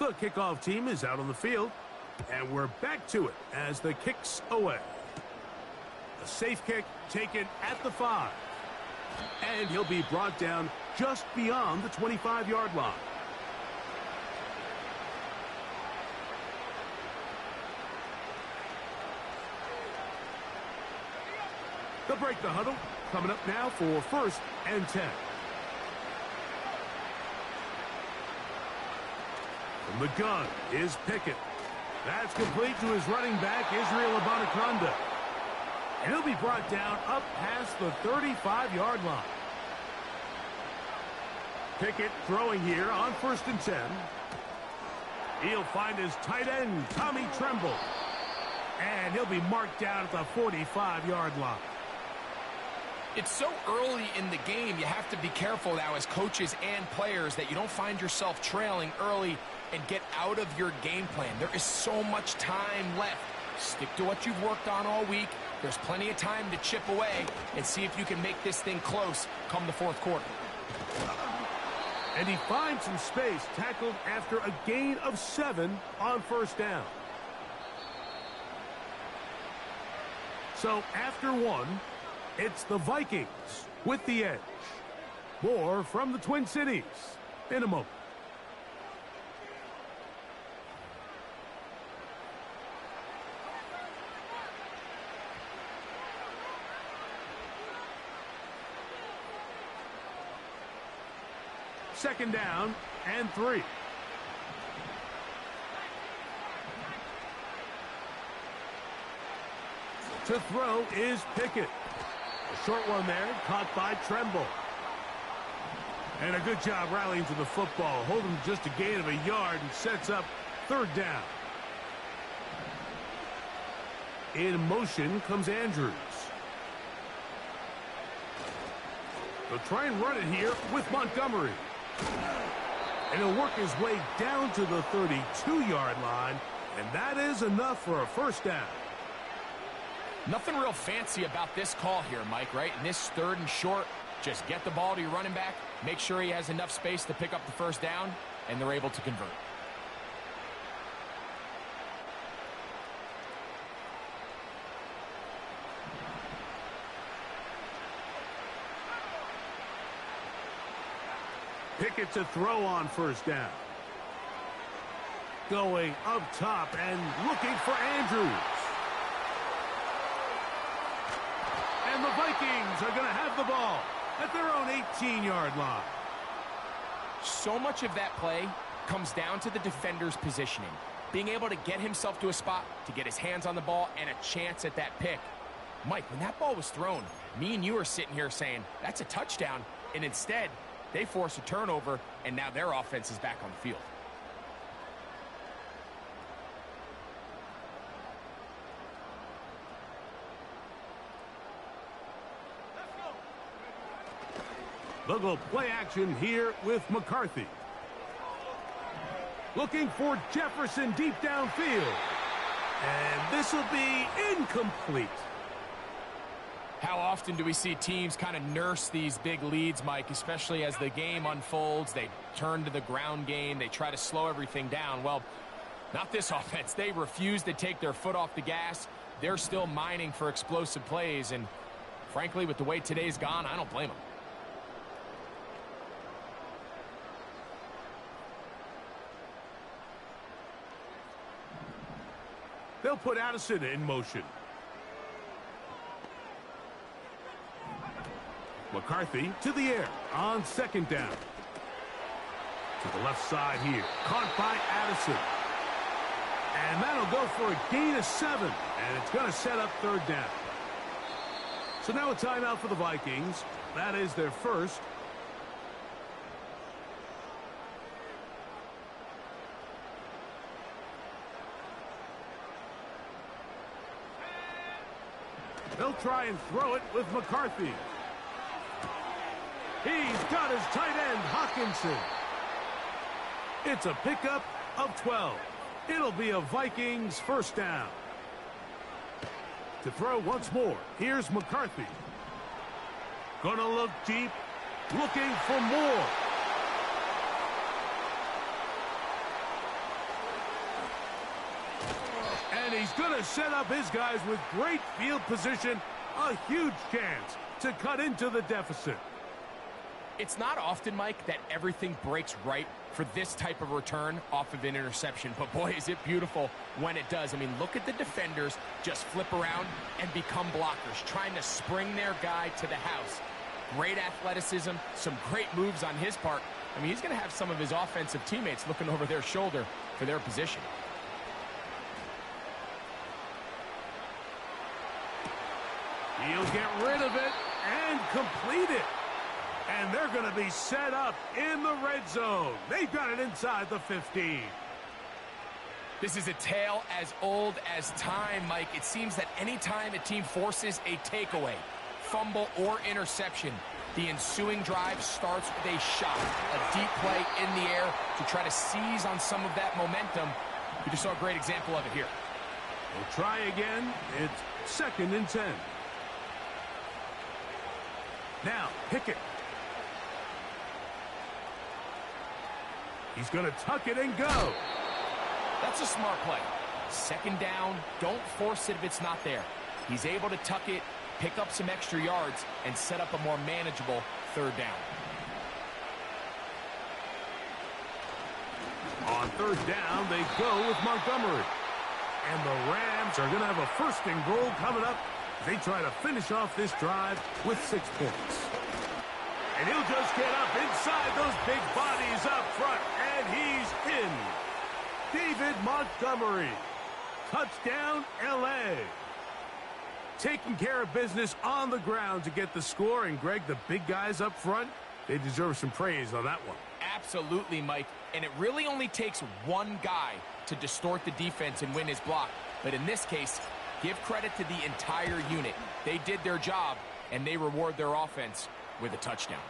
The kickoff team is out on the field, and we're back to it as the kick's away. A safe kick taken at the 5, and he'll be brought down just beyond the 25-yard line. They'll break the huddle. Coming up now for 1st and 10. From the gun is Pickett. That's complete to his running back, Israel Abanikanda. And he'll be brought down up past the 35-yard line. Pickett throwing here on 1st and 10. He'll find his tight end, Tommy Tremble. And he'll be marked down at the 45-yard line. It's so early in the game, you have to be careful now as coaches and players that you don't find yourself trailing early and get out of your game plan. There is so much time left. Stick to what you've worked on all week. There's plenty of time to chip away and see if you can make this thing close come the 4th quarter. And he finds some space, tackled after a gain of 7 on 1st down. So after 1, it's the Vikings with the edge. More from the Twin Cities in a moment. Second down and 3. To throw is Pickett. A short one there, caught by Tremble. And a good job rallying to the football, holding just a gain of a yard and sets up third down. In motion comes Andrews. They'll try and run it here with Montgomery. And he'll work his way down to the 32-yard line, and that is enough for a first down. Nothing real fancy about this call here, Mike, right? In this third and short, just get the ball to your running back, make sure he has enough space to pick up the first down, and they're able to convert. Pickett to throw on first down. Going up top and looking for Andrews. And the Vikings are going to have the ball at their own 18-yard line. So much of that play comes down to the defender's positioning. Being able to get himself to a spot, to get his hands on the ball, and a chance at that pick. Mike, when that ball was thrown, me and you are sitting here saying, that's a touchdown. And instead, they force a turnover, and now their offense is back on the field. They'll go play action here with McCarthy. Looking for Jefferson deep downfield. And this will be incomplete. How often do we see teams kind of nurse these big leads, Mike, especially as the game unfolds? They turn to the ground game. They try to slow everything down. Well, not this offense. They refuse to take their foot off the gas. They're still mining for explosive plays. And frankly, with the way today's gone, I don't blame them. They'll put Addison in motion. McCarthy to the air on second down. To the left side here. Caught by Addison. And that'll go for a gain of 7. And it's going to set up third down. So now a timeout for the Vikings. That is their first. They'll try and throw it with McCarthy. He's got his tight end, Hawkinson. It's a pickup of 12. It'll be a Vikings first down. To throw once more, here's McCarthy. Gonna look deep, looking for more. And he's going to set up his guys with great field position. A huge chance to cut into the deficit. It's not often, Mike, that everything breaks right for this type of return off of an interception. But, boy, is it beautiful when it does. I mean, look at the defenders just flip around and become blockers, trying to spring their guy to the house. Great athleticism, some great moves on his part. I mean, he's going to have some of his offensive teammates looking over their shoulder for their position. He'll get rid of it and complete it. And they're going to be set up in the red zone. They've got it inside the 15. This is a tale as old as time, Mike. It seems that any time a team forces a takeaway, fumble, or interception, the ensuing drive starts with a shot, a deep play in the air to try to seize on some of that momentum. We just saw a great example of it here. We'll try again. It's second and 10. Now, Pickett. He's going to tuck it and go. That's a smart play. Second down, don't force it if it's not there. He's able to tuck it, pick up some extra yards, and set up a more manageable third down. On third down, they go with Montgomery. And the Rams are going to have a first and goal coming up. They try to finish off this drive with 6 points. And he'll just get up inside those big bodies. David Montgomery. Touchdown, L.A. Taking care of business on the ground to get the score. And, Greg, the big guys up front, they deserve some praise on that one. Absolutely, Mike. And it really only takes one guy to distort the defense and win his block. But in this case, give credit to the entire unit. They did their job, and they reward their offense with a touchdown.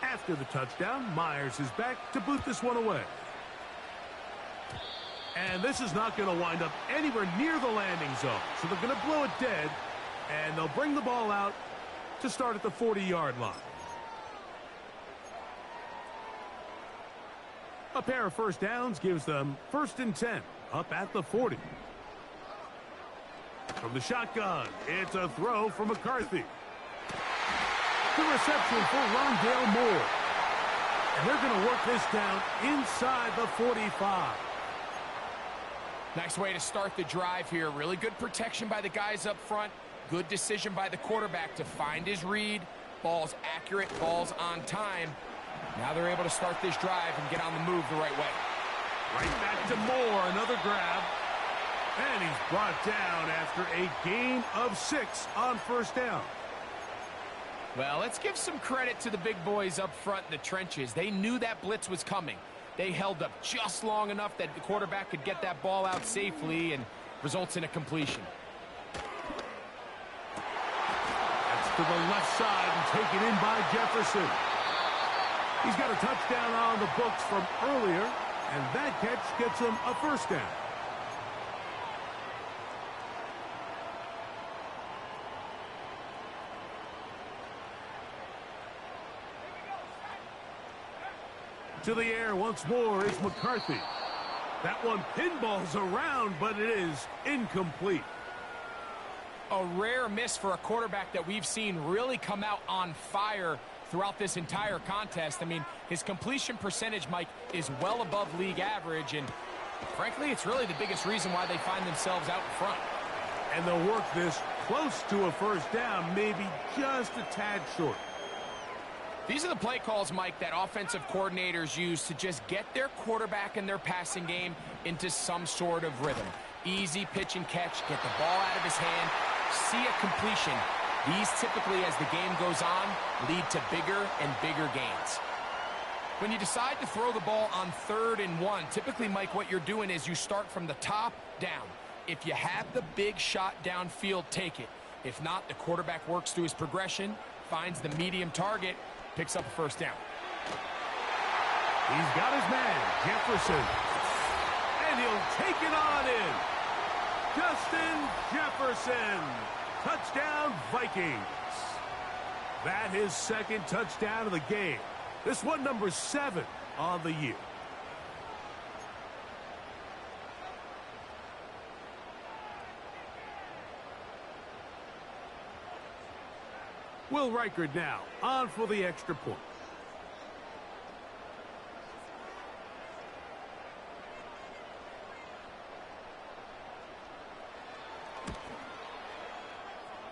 After the touchdown, Myers is back to boot this one away. And this is not going to wind up anywhere near the landing zone. So they're going to blow it dead, and they'll bring the ball out to start at the 40-yard line. A pair of first downs gives them 1st and 10, up at the 40. From the shotgun, it's a throw from McCarthy. The reception for Rondale Moore. And they're going to work this down inside the 45. Nice way to start the drive here. Really good protection by the guys up front. Good decision by the quarterback to find his read. Ball's accurate, ball's on time. Now they're able to start this drive and get on the move the right way. Right back to Moore, another grab. And he's brought down after a gain of 6 on first down. Well, let's give some credit to the big boys up front in the trenches. They knew that blitz was coming. They held up just long enough that the quarterback could get that ball out safely and results in a completion. That's to the left side and taken in by Jefferson. He's got a touchdown on the books from earlier, and that catch gets him a first down. To the air once more is McCarthy. That one pinballs around, but it is incomplete. A rare miss for a quarterback that we've seen really come out on fire throughout this entire contest. I mean, his completion percentage, Mike, is well above league average, and frankly, it's really the biggest reason why they find themselves out in front. And they'll work this close to a first down, maybe just a tad short. These are the play calls, Mike, that offensive coordinators use to just get their quarterback and their passing game into some sort of rhythm. Easy pitch and catch, get the ball out of his hand, see a completion. These typically, as the game goes on, lead to bigger and bigger gains. When you decide to throw the ball on 3rd and 1, typically, Mike, what you're doing is you start from the top down. If you have the big shot downfield, take it. If not, the quarterback works through his progression, finds the medium target, picks up a first down. He's got his man, Jefferson. And he'll take it on in. Justin Jefferson. Touchdown, Vikings. That his 2nd touchdown of the game. This one number 7 on the year. Will Reichard now on for the extra point.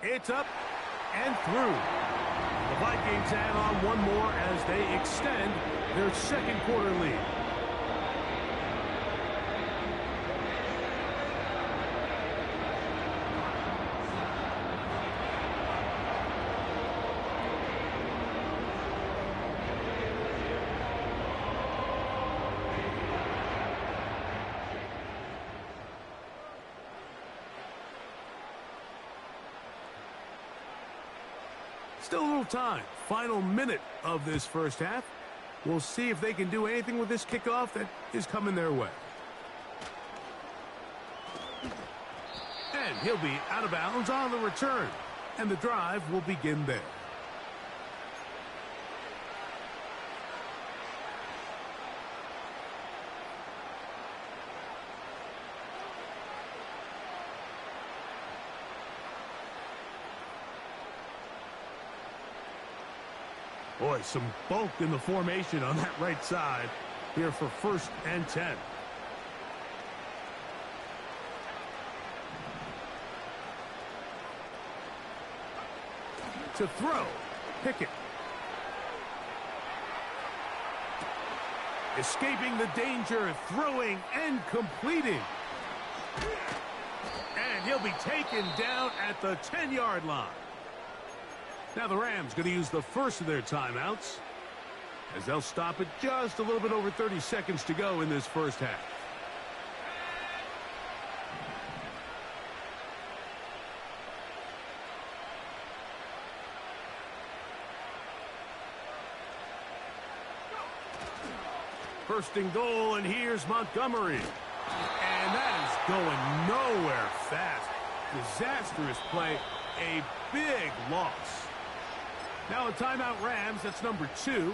It's up and through. The Vikings add on one more as they extend their 2nd quarter lead. Still a little time. Final minute of this first half. We'll see if they can do anything with this kickoff that is coming their way. And he'll be out of bounds on the return. And the drive will begin there. Boy, some bulk in the formation on that right side here for 1st and 10. To throw, Pickett. Escaping the danger, throwing and completing. And he'll be taken down at the 10-yard line. Now the Rams going to use the first of their timeouts, as they'll stop it just a little bit over 30 seconds to go in this first half. First and goal, and here's Montgomery. And that is going nowhere fast. Disastrous play, a big loss. Now a timeout Rams, that's number 2.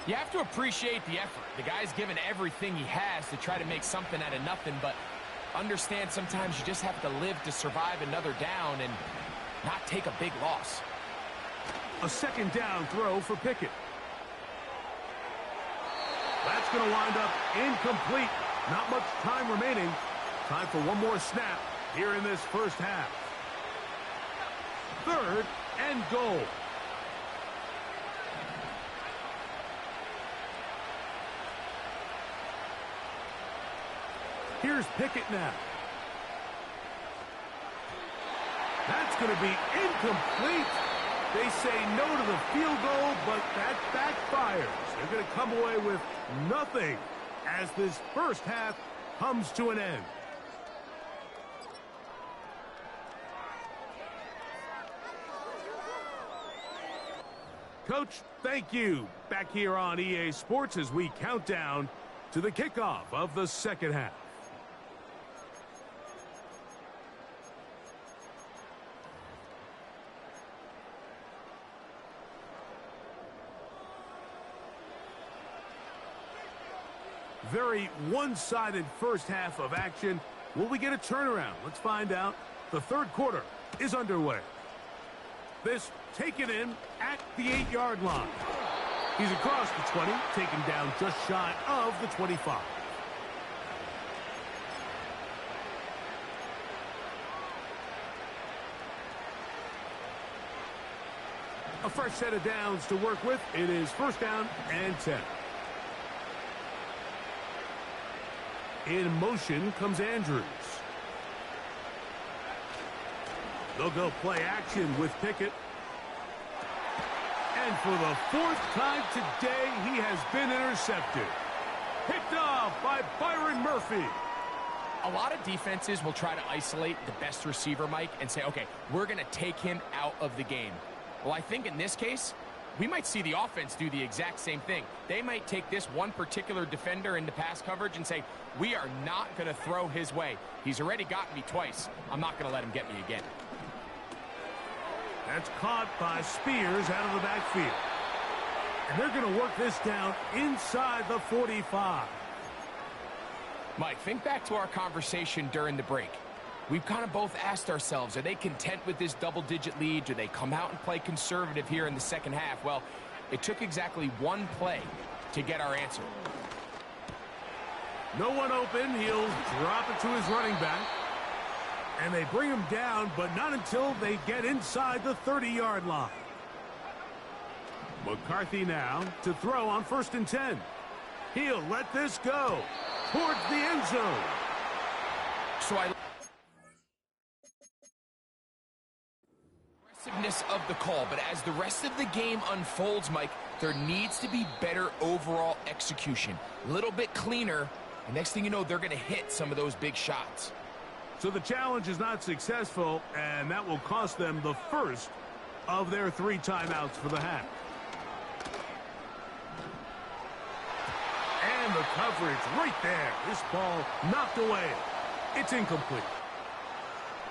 You have to appreciate the effort. The guy's given everything he has to try to make something out of nothing, but understand sometimes you just have to live to survive another down and not take a big loss. A second down throw for Pickett. That's going to wind up incomplete. Not much time remaining. Time for one more snap here in this first half. Third and goal. Here's Pickett now. That's going to be incomplete. They say no to the field goal, but that backfires. They're going to come away with nothing as this first half comes to an end. Coach, thank you. Back here on EA Sports as we count down to the kickoff of the second half. Very one-sided first half of action. Will we get a turnaround? Let's find out. The third quarter is underway. This taken in at the 8-yard line. He's across the 20, taken down just shy of the 25. A fresh set of downs to work with. It is first down and 10. In motion comes Andrews. They'll go play action with Pickett. And for the fourth time today, he has been intercepted. Picked off by Byron Murphy. A lot of defenses will try to isolate the best receiver, Mike, and say, okay, we're going to take him out of the game. Well, I think in this case, we might see the offense do the exact same thing. They might take this one particular defender into pass coverage and say, we are not going to throw his way. He's already gotten me twice. I'm not going to let him get me again. That's caught by Spears out of the backfield. And they're going to work this down inside the 45. Mike, think back to our conversation during the break. We've kind of both asked ourselves, are they content with this double-digit lead? Do they come out and play conservative here in the second half? Well, it took exactly one play to get our answer. No one open. He'll drop it to his running back. And they bring him down, but not until they get inside the 30-yard line. McCarthy now to throw on 1st and 10. He'll let this go towards the end zone. Aggressiveness of the call, but as the rest of the game unfolds, Mike, there needs to be better overall execution. A little bit cleaner, and next thing you know, they're going to hit some of those big shots. So the challenge is not successful, and that will cost them the first of their 3 timeouts for the half. And the coverage right there. This ball knocked away. It's incomplete.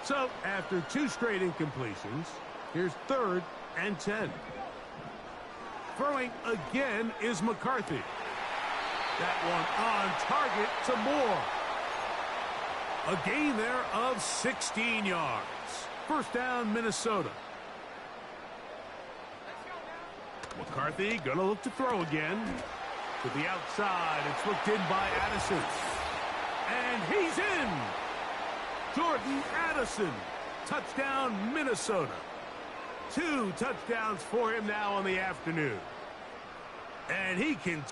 So after 2 straight incompletions, here's 3rd and 10. Throwing again is McCarthy. That one on target to Moore. A gain there of 16 yards. First down, Minnesota. McCarthy going to look to throw again. To the outside, it's looked in by Addison. And he's in! Jordan Addison. Touchdown, Minnesota. 2 touchdowns for him now on the afternoon. And he can...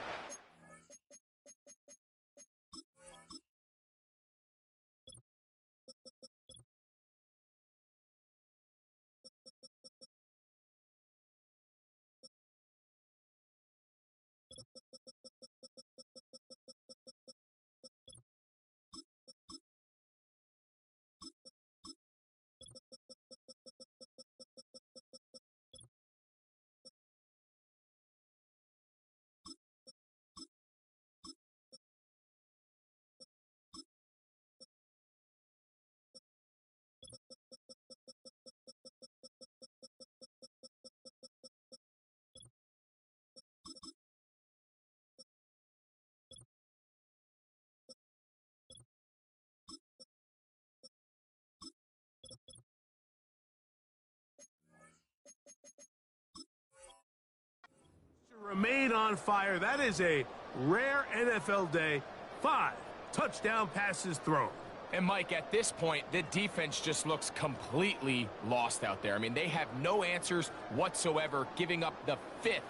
Remain on fire. That is a rare NFL day. 5 touchdown passes thrown. And Mike, at this point, the defense just looks completely lost out there. I mean, they have no answers whatsoever, giving up the 5th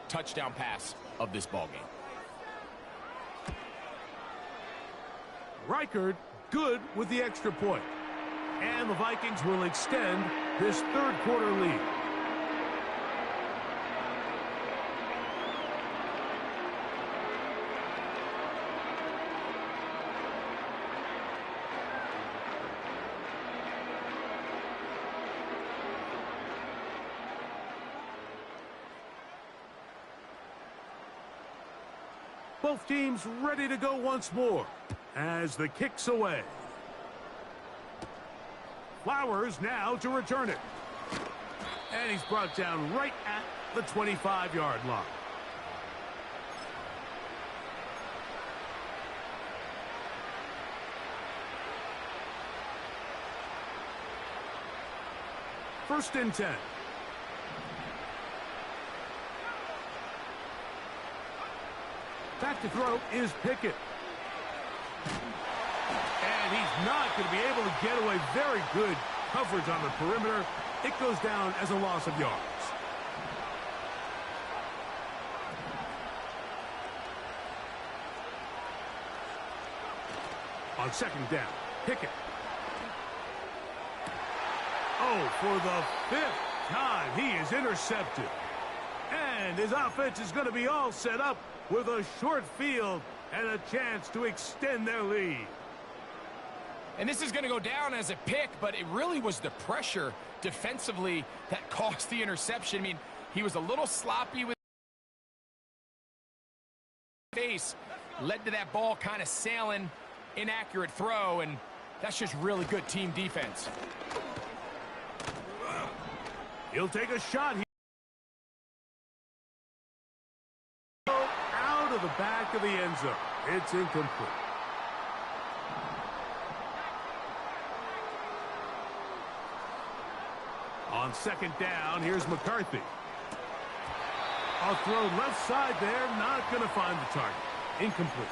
touchdown pass of this ballgame. Reichard good with the extra point. And the Vikings will extend this third quarter lead. Both teams ready to go once more as the kick's away. Flowers now to return it. And he's brought down right at the 25-yard line. First and 10. Back to throw is Pickett. And he's not going to be able to get away. Very good coverage on the perimeter. It goes down as a loss of yards. On second down, Pickett. Oh, for the 5th time, he is intercepted. And his offense is going to be all set up with a short field and a chance to extend their lead. And this is going to go down as a pick, but it really was the pressure defensively that caused the interception. I mean, he was a little sloppy with face, led to that ball kind of sailing, inaccurate throw, and that's just really good team defense. He'll take a shot here. Out of the back of the end zone. It's incomplete. On second down, here's McCarthy. A throw left side there, not going to find the target. Incomplete.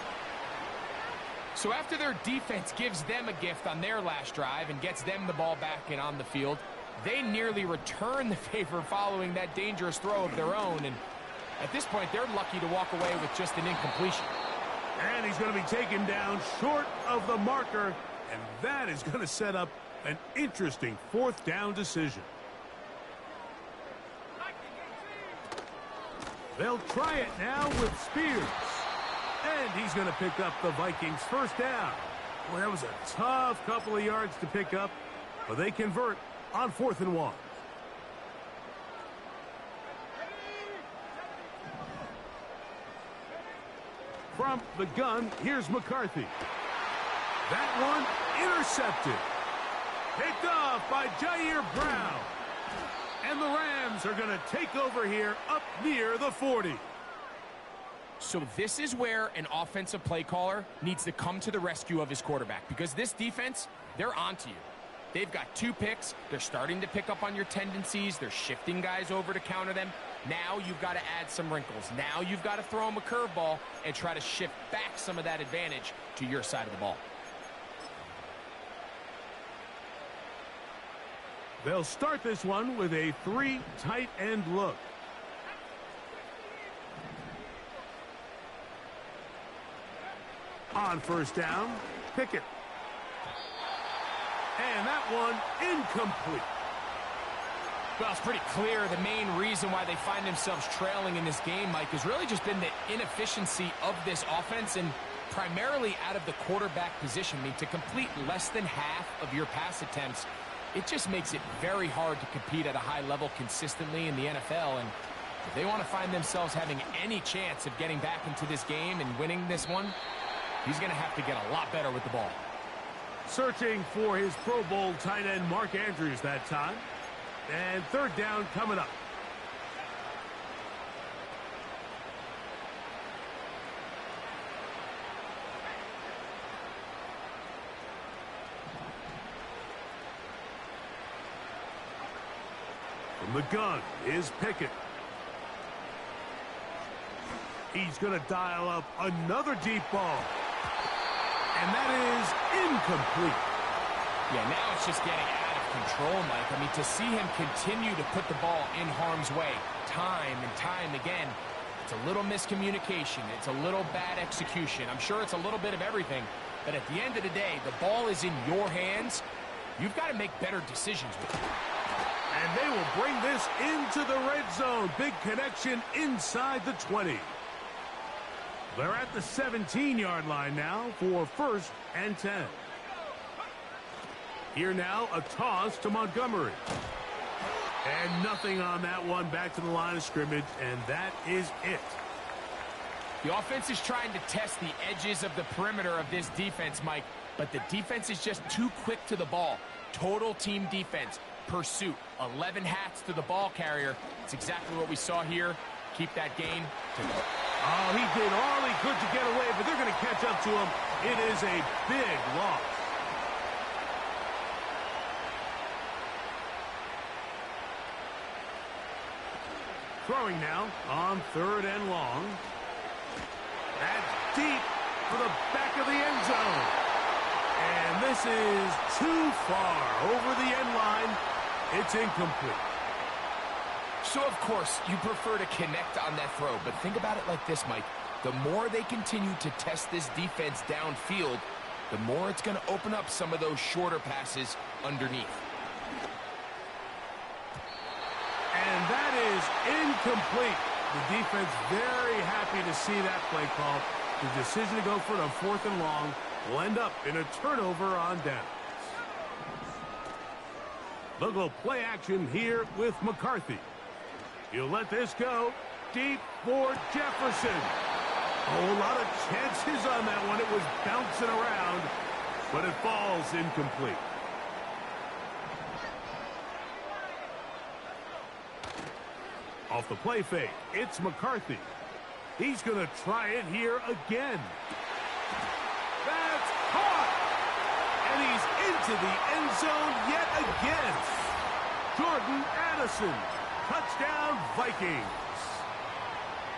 So after their defense gives them a gift on their last drive and gets them the ball back and on the field, they nearly return the favor following that dangerous throw of their own. And at this point, they're lucky to walk away with just an incompletion. And he's going to be taken down short of the marker, and that is going to set up an interesting 4th down decision. They'll try it now with Spears. And he's going to pick up the Vikings' first down. Well, that was a tough couple of yards to pick up, but they convert on 4th and 1. From the gun, here's McCarthy. That one intercepted. Picked off by Jair Brown. And the Rams are going to take over here up near the 40. So this is where an offensive play caller needs to come to the rescue of his quarterback, because this defense, they're onto you. They've got 2 picks. They're starting to pick up on your tendencies. They're shifting guys over to counter them. Now you've got to add some wrinkles. Now you've got to throw them a curveball and try to shift back some of that advantage to your side of the ball. They'll start this one with a 3 tight end look. On first down, Pickett. And that one incomplete. Well, it's pretty clear the main reason why they find themselves trailing in this game, Mike, has really just been the inefficiency of this offense and primarily out of the quarterback position. I mean, to complete less than half of your pass attempts, it just makes it very hard to compete at a high level consistently in the NFL. And if they want to find themselves having any chance of getting back into this game and winning this one, he's going to have to get a lot better with the ball. Searching for his Pro Bowl tight end Mark Andrews that time. And third down coming up. From the gun is Pickett. He's going to dial up another deep ball. And that is incomplete. Yeah, now it's just getting out of control, Mike. I mean, to see him continue to put the ball in harm's way time and time again, it's a little miscommunication. It's a little bad execution. I'm sure it's a little bit of everything. But at the end of the day, the ball is in your hands. You've got to make better decisions with it. And they will bring this into the red zone. Big connection inside the 20. They're at the 17-yard line now for 1st and 10. Here now, a toss to Montgomery. And nothing on that one, back to the line of scrimmage, and that is it. The offense is trying to test the edges of the perimeter of this defense, Mike, but the defense is just too quick to the ball. Total team defense, pursuit, 11 hats to the ball carrier. It's exactly what we saw here. Keep that gain to go. Oh, he did all he could to get away, but they're going to catch up to him. It is a big loss. Throwing now on 3rd and long. That's deep for the back of the end zone. And this is too far over the end line. It's incomplete. So, of course, you prefer to connect on that throw, but think about it like this, Mike. The more they continue to test this defense downfield, the more it's going to open up some of those shorter passes underneath. And that is incomplete. The defense very happy to see that play call. The decision to go for it on 4th and long will end up in a turnover on downs. They'll go play action here with McCarthy. He'll let this go deep for Jefferson. Oh, a lot of chances on that one. It was bouncing around, but it falls incomplete. Off the play fake, it's McCarthy. He's going to try it here again. That's caught! And he's into the end zone yet again. Jordan Addison, touchdown Vikings.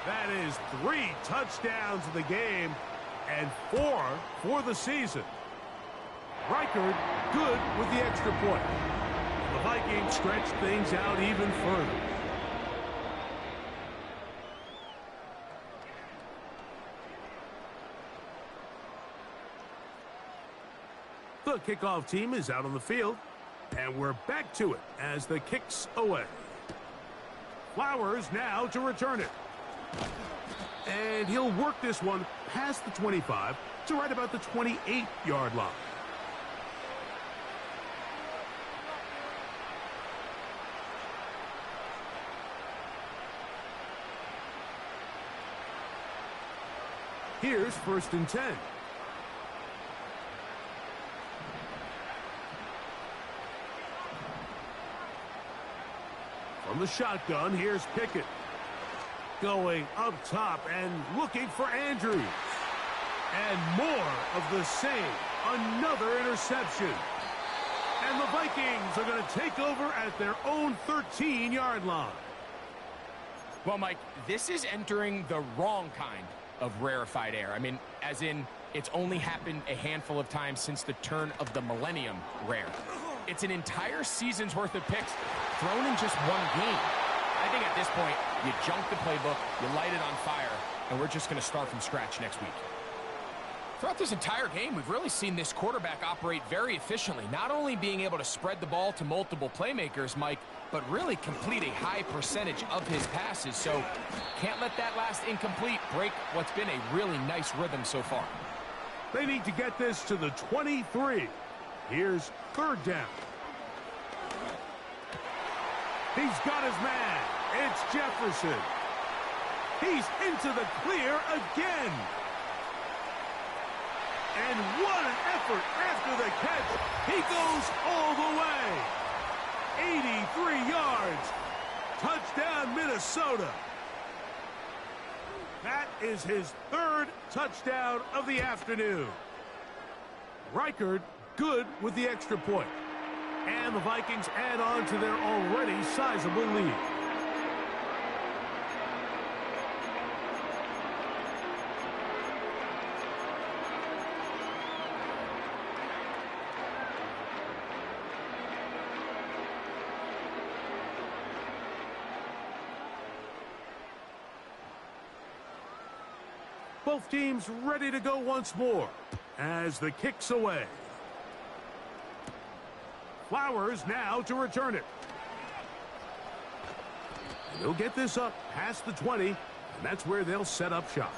That is 3 touchdowns in the game and 4 for the season. Reichard good with the extra point. The Vikings stretch things out even further. The kickoff team is out on the field, and we're back to it as the kick's away. Flowers now to return it. And he'll work this one past the 25 to right about the 28-yard line. Here's 1st and 10. From the shotgun, here's Pickett. Going up top and looking for Andrews. And more of the same. Another interception. And the Vikings are going to take over at their own 13-yard line. Well, Mike, this is entering the wrong kind of rarefied air. I mean, as in, it's only happened a handful of times since the turn of the millennium rare. It's an entire season's worth of picks thrown in just one game. I think at this point, you junk the playbook, you light it on fire, and we're just going to start from scratch next week. Throughout this entire game, we've really seen this quarterback operate very efficiently, not only being able to spread the ball to multiple playmakers, Mike, but really complete a high percentage of his passes. So can't let that last incomplete break what's been a really nice rhythm so far. They need to get this to the 23. Here's third down. He's got his man. It's Jefferson. He's into the clear again. And what an effort after the catch. He goes all the way. 83 yards. Touchdown, Minnesota. That is his third touchdown of the afternoon. Reichard good with the extra point. And the Vikings add on to their already sizable lead. Both teams ready to go once more as the kick's away. Flowers now to return it. They'll get this up past the 20, and that's where they'll set up shop.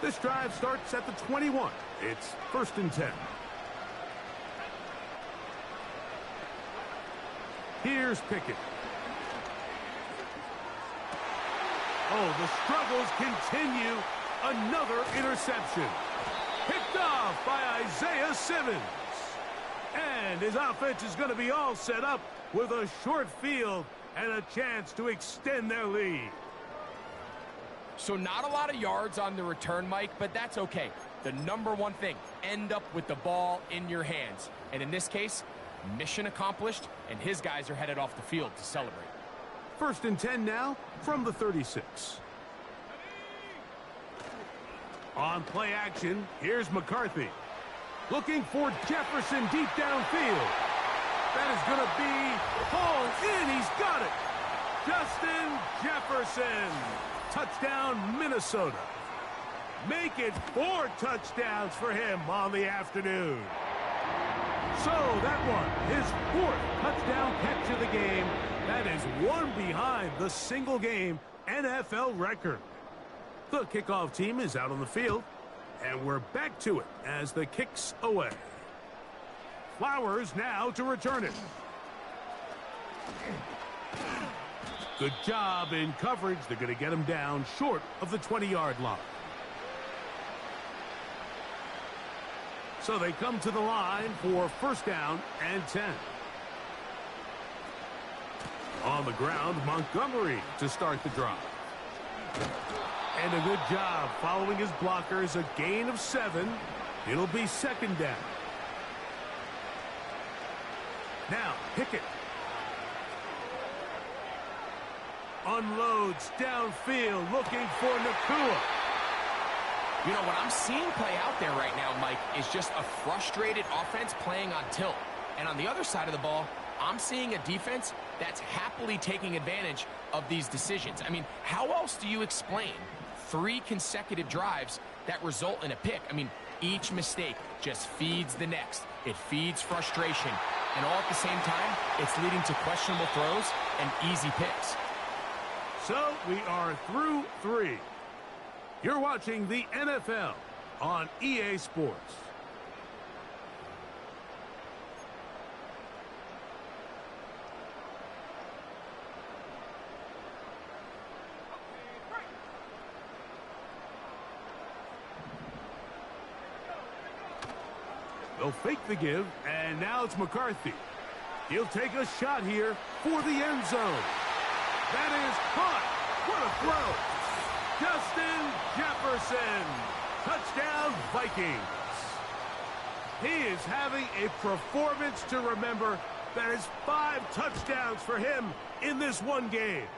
This drive starts at the 21. It's 1st and 10. Here's Pickett. Oh, the struggles continue. Another interception. Picked off by Isaiah Simmons. And his offense is going to be all set up with a short field and a chance to extend their lead. So not a lot of yards on the return, Mike, but that's okay. The number one thing, end up with the ball in your hands. And in this case, mission accomplished, and his guys are headed off the field to celebrate. 1st and 10 now from the 36. On play action, here's McCarthy. Looking for Jefferson deep downfield. That is going to be hauled in. He's got it. Justin Jefferson. Touchdown, Minnesota. Make it 4 touchdowns for him on the afternoon. So that one, his 4th touchdown catch of the game. That is one behind the single-game NFL record. The kickoff team is out on the field, and we're back to it as the kick's away. Flowers now to return it. Good job in coverage. They're going to get him down short of the 20-yard line. So they come to the line for 1st down and 10. On the ground, Montgomery to start the drive. And a good job following his blockers, a gain of 7. It'll be 2nd down. Now, Pickett. Unloads downfield, looking for Nakua. You know, what I'm seeing play out there right now, Mike, is just a frustrated offense playing on tilt. And on the other side of the ball, I'm seeing a defense that's happily taking advantage of these decisions. I mean, how else do you explain 3 consecutive drives that result in a pick? I mean, each mistake just feeds the next. It feeds frustration. And all at the same time, it's leading to questionable throws and easy picks. So we are through 3. You're watching the NFL on EA Sports. They'll fake the give, and now it's McCarthy. He'll take a shot here for the end zone. That is caught. What a throw. Justin Jefferson. Touchdown, Vikings. He is having a performance to remember. That is 5 touchdowns for him in this one game.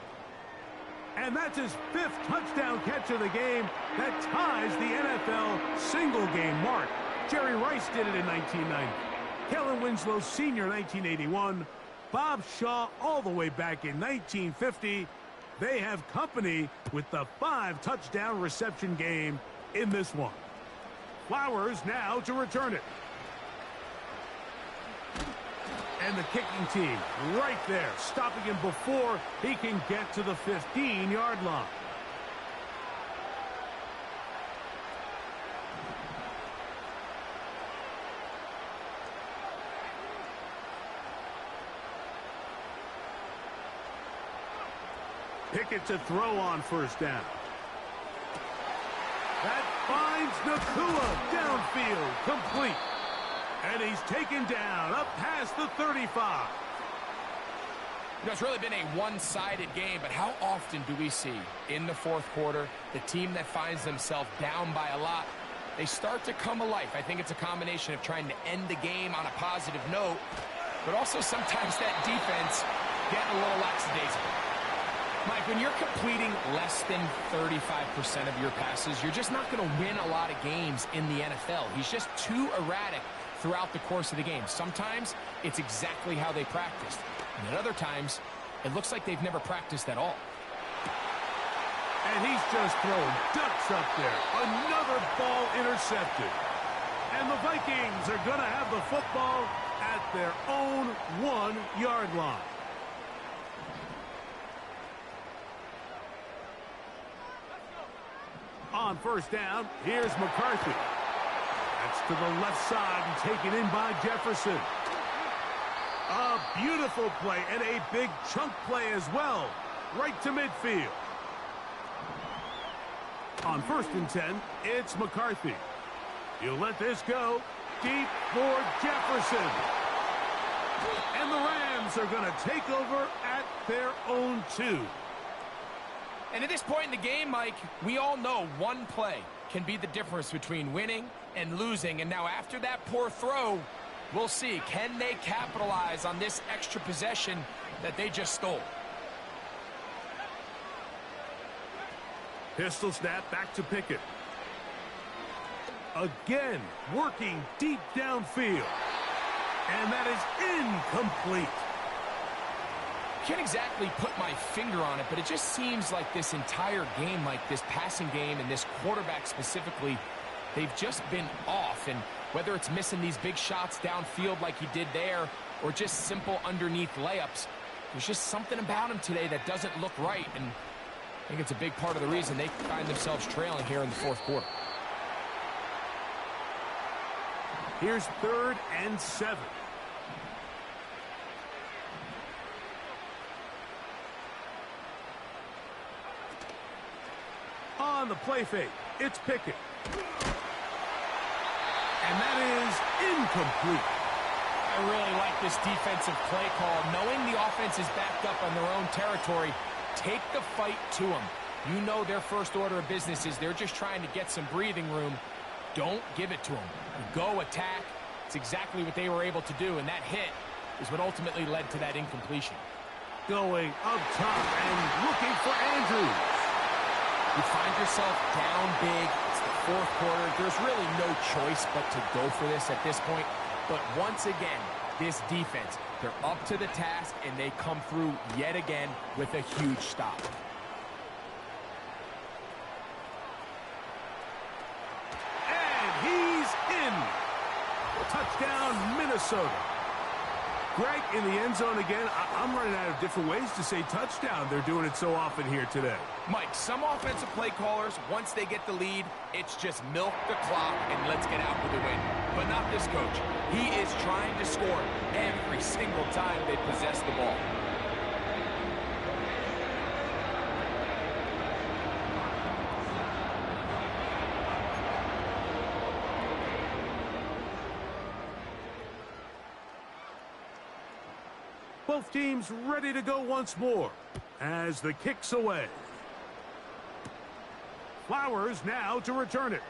And that's his 5th touchdown catch of the game. That ties the NFL single-game mark. Jerry Rice did it in 1990. Kellen Winslow Sr. 1981. Bob Shaw all the way back in 1950. They have company with the 5-touchdown reception game in this one. Flowers now to return it. And the kicking team right there, stopping him before he can get to the 15-yard line. Pickett to throw on first down. That finds Nakua downfield, complete. And he's taken down up past the 35. You know, it's really been a one-sided game, but how often do we see in the fourth quarter the team that finds themselves down by a lot, they start to come alive? I think it's a combination of trying to end the game on a positive note, but also sometimes that defense getting a little lackadaisical. Mike, when you're completing less than 35% of your passes, you're just not going to win a lot of games in the NFL. He's just too erratic throughout the course of the game. Sometimes it's exactly how they practiced. And at other times, it looks like they've never practiced at all. And he's just throwing ducks up there. Another ball intercepted. And the Vikings are going to have the football at their own 1-yard line. On first down, here's McCarthy. That's to the left side and taken in by Jefferson. A beautiful play and a big chunk play as well, right to midfield. On first and 10, it's McCarthy. He'll let this go deep for Jefferson. And the Rams are going to take over at their own 2. And at this point in the game, Mike, we all know one play can be the difference between winning and losing. And now after that poor throw, we'll see, can they capitalize on this extra possession that they just stole? Pistol snap back to Pickett. Again, working deep downfield. And that is incomplete. Can't exactly put my finger on it, but it just seems like this entire game, like this passing game and this quarterback specifically, they've just been off. And whether it's missing these big shots downfield like he did there or just simple underneath layups, there's just something about him today that doesn't look right. And I think it's a big part of the reason they find themselves trailing here in the fourth quarter. Here's 3rd and 7. On the play fake, it's Pickett. And that is incomplete. I really like this defensive play call. Knowing the offense is backed up on their own territory, take the fight to them. You know their first order of business is they're just trying to get some breathing room. Don't give it to them. Go attack. It's exactly what they were able to do, and that hit is what ultimately led to that incompletion. Going up top and looking for Andrews. You find yourself down big. It's the fourth quarter. There's really no choice but to go for this at this point. But once again, this defense, they're up to the task, and they come through yet again with a huge stop. And he's in. Touchdown, Minnesota. Greg, in the end zone again. I'm running out of different ways to say touchdown. They're doing it so often here today. Mike, some offensive play callers, once they get the lead, it's just milk the clock and let's get out with a win. But not this coach. He is trying to score every single time they possess the ball. Both teams ready to go once more as the kick's away. Flowers now to return it.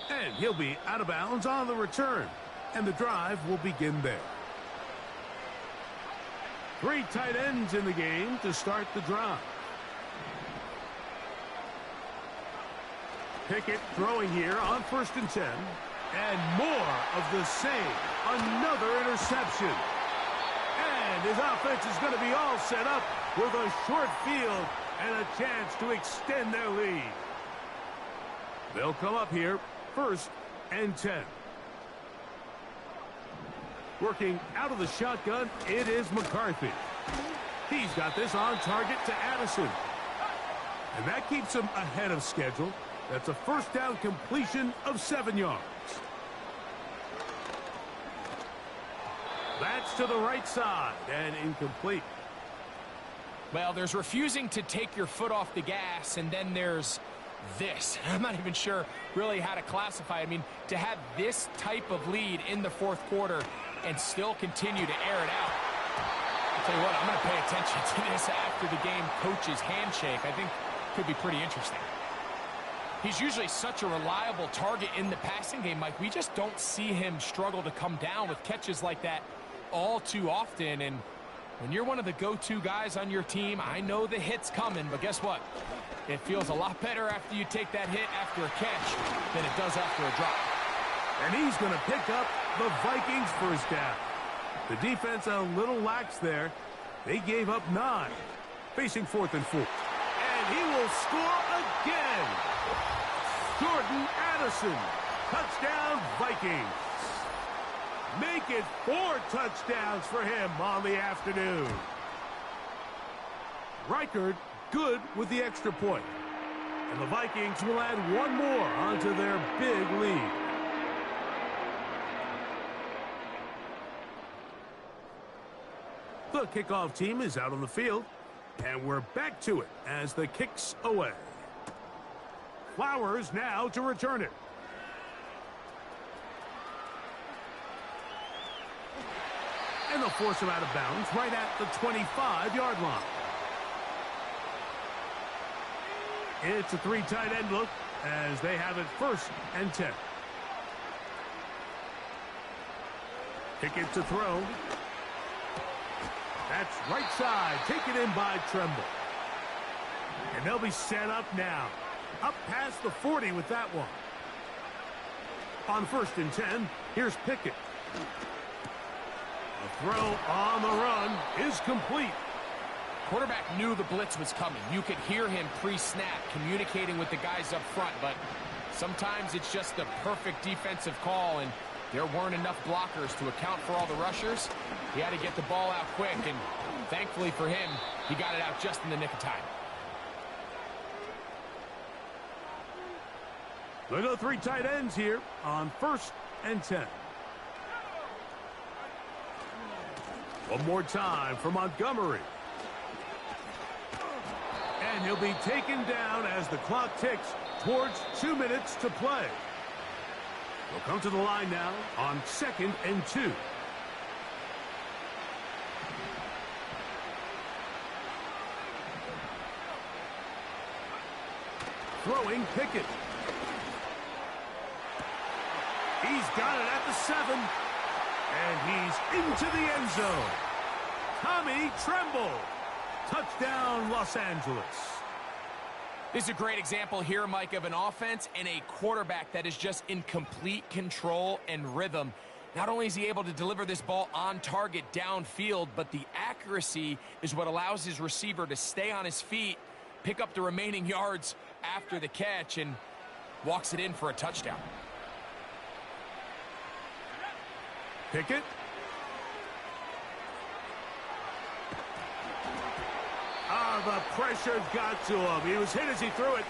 And he'll be out of bounds on the return. And the drive will begin there. 3 tight ends in the game to start the drive. Pickett throwing here on 1st and 10. And more of the same. Another interception. And his offense is going to be all set up with a short field and a chance to extend their lead. They'll come up here, 1st and 10. Working out of the shotgun, it is McCarthy. He's got this on target to Addison. And that keeps him ahead of schedule. That's a 1st down completion of 7 yards. That's to the right side and incomplete. Well, there's refusing to take your foot off the gas, and then there's this. I'm not even sure really how to classify it. I mean, to have this type of lead in the 4th quarter and still continue to air it out. I'll tell you what, I'm going to pay attention to this after the game coach's handshake. I think could be pretty interesting. He's usually such a reliable target in the passing game, Mike. We just don't see him struggle to come down with catches like that all too often. And when you're one of the go-to guys on your team, I know the hit's coming, but guess what? It feels a lot better after you take that hit after a catch than it does after a drop. And he's going to pick up the Vikings' 1st down. The defense a little lax there. They gave up 9. Facing 4th and 4. And he will score again. Jordan Addison. Touchdown, Vikings. Make it 4 touchdowns for him on the afternoon. Reichard good with the extra point. And the Vikings will add 1 more onto their big lead. The kickoff team is out on the field. And we're back to it as the kick's away. Flowers now to return it. And they'll force him out of bounds right at the 25-yard line. It's a 3 tight end look as they have it 1st and 10. Pickett to throw. That's right side, taken in by Tremble. And they'll be set up now. Up past the 40 with that one. On 1st and 10, here's Pickett. A throw on the run is complete. Quarterback knew the blitz was coming. You could hear him pre-snap communicating with the guys up front, but sometimes it's just the perfect defensive call, and there weren't enough blockers to account for all the rushers. He had to get the ball out quick, and thankfully for him, he got it out just in the nick of time. They go 3 tight ends here on 1st and 10. One more time for Montgomery. And he'll be taken down as the clock ticks towards 2 minutes to play. They'll come to the line now on 2nd and 2. Throwing Pickett. He's got it at the 7. And he's into the end zone. Tommy Tremble. Touchdown, Los Angeles. This is a great example here, Mike, of an offense and a quarterback that is just in complete control and rhythm. Not only is he able to deliver this ball on target downfield, but the accuracy is what allows his receiver to stay on his feet, pick up the remaining yards after the catch, and walks it in for a touchdown. Pickett. The pressure got to him. He was hit as he threw it.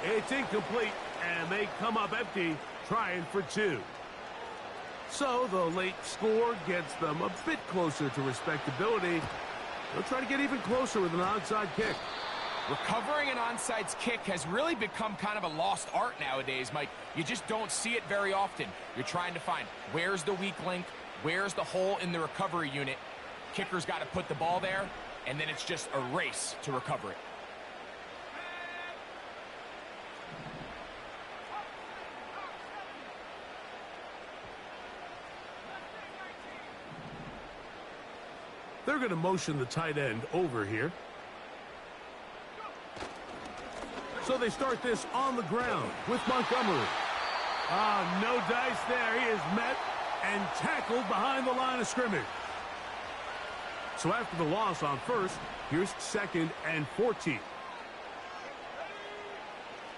It's incomplete, and they come up empty, trying for 2. So the late score gets them a bit closer to respectability. They'll try to get even closer with an onside kick. Recovering an onside kick has really become kind of a lost art nowadays, Mike. You just don't see it very often. You're trying to find where's the weak link, where's the hole in the recovery unit. Kicker's got to put the ball there, and then it's just a race to recover it. They're going to motion the tight end over here. So they start this on the ground with Montgomery. No dice there. He is met and tackled behind the line of scrimmage. So after the loss on first, here's 2nd and 14.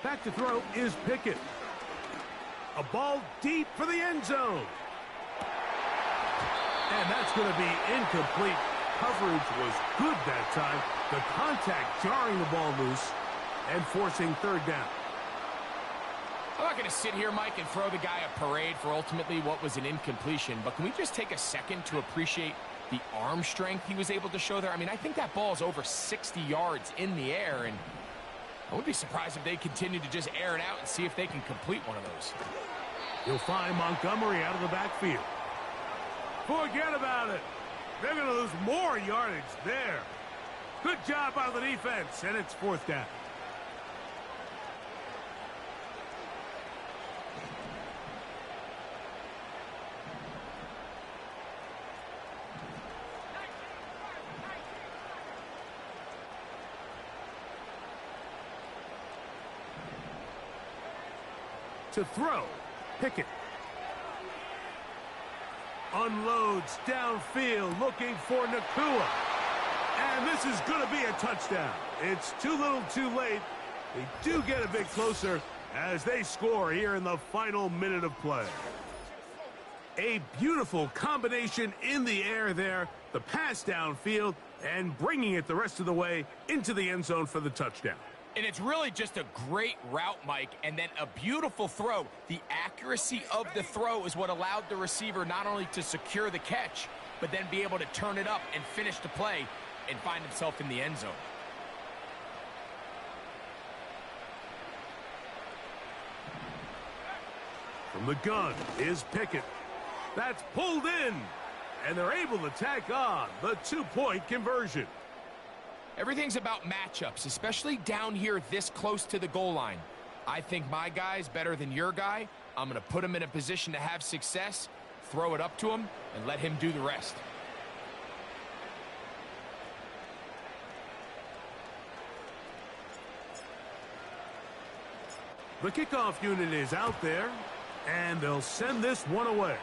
Back to throw is Pickett. A ball deep for the end zone. And that's going to be incomplete. Coverage was good that time. The contact jarring the ball loose and forcing 3rd down. I'm not going to sit here, Mike, and throw the guy a parade for ultimately what was an incompletion, but can we just take a second to appreciate the arm strength he was able to show there? I mean, I think that ball is over 60 yards in the air, and I wouldn't be surprised if they continue to just air it out and see if they can complete one of those. You'll find Montgomery out of the backfield. Forget about it. They're going to lose more yardage there. Good job by the defense, and it's 4th down. To throw, Pickett. Unloads downfield, looking for Nakua. And this is going to be a touchdown. It's too little too late. They do get a bit closer as they score here in the final minute of play. A beautiful combination in the air there. The pass downfield and bringing it the rest of the way into the end zone for the touchdown. And it's really just a great route, Mike, and then a beautiful throw. The accuracy of the throw is what allowed the receiver not only to secure the catch, but then be able to turn it up and finish the play and find himself in the end zone. From the gun is Pickett. That's pulled in, and they're able to tack on the 2-point conversion. Everything's about matchups, especially down here this close to the goal line. I think my guy's better than your guy. I'm going to put him in a position to have success, throw it up to him, and let him do the rest. The kickoff unit is out there, and they'll send this one away.